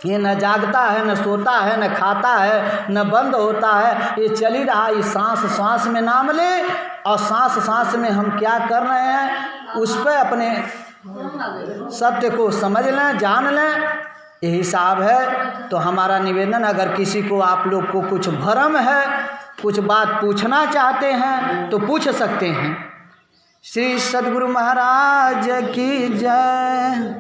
A: ये न जागता है, न सोता है, न खाता है, न बंद होता है, ये चल ही रहा। ये सांस सांस में नाम ले, और सांस सांस में हम क्या कर रहे हैं उस पर अपने सत्य को समझ लें, जान लें, यही हिसाब है। तो हमारा निवेदन, अगर किसी को आप लोग को कुछ भ्रम है, कुछ बात पूछना चाहते हैं तो पूछ सकते हैं। श्री सद्गुरु महाराज की जय।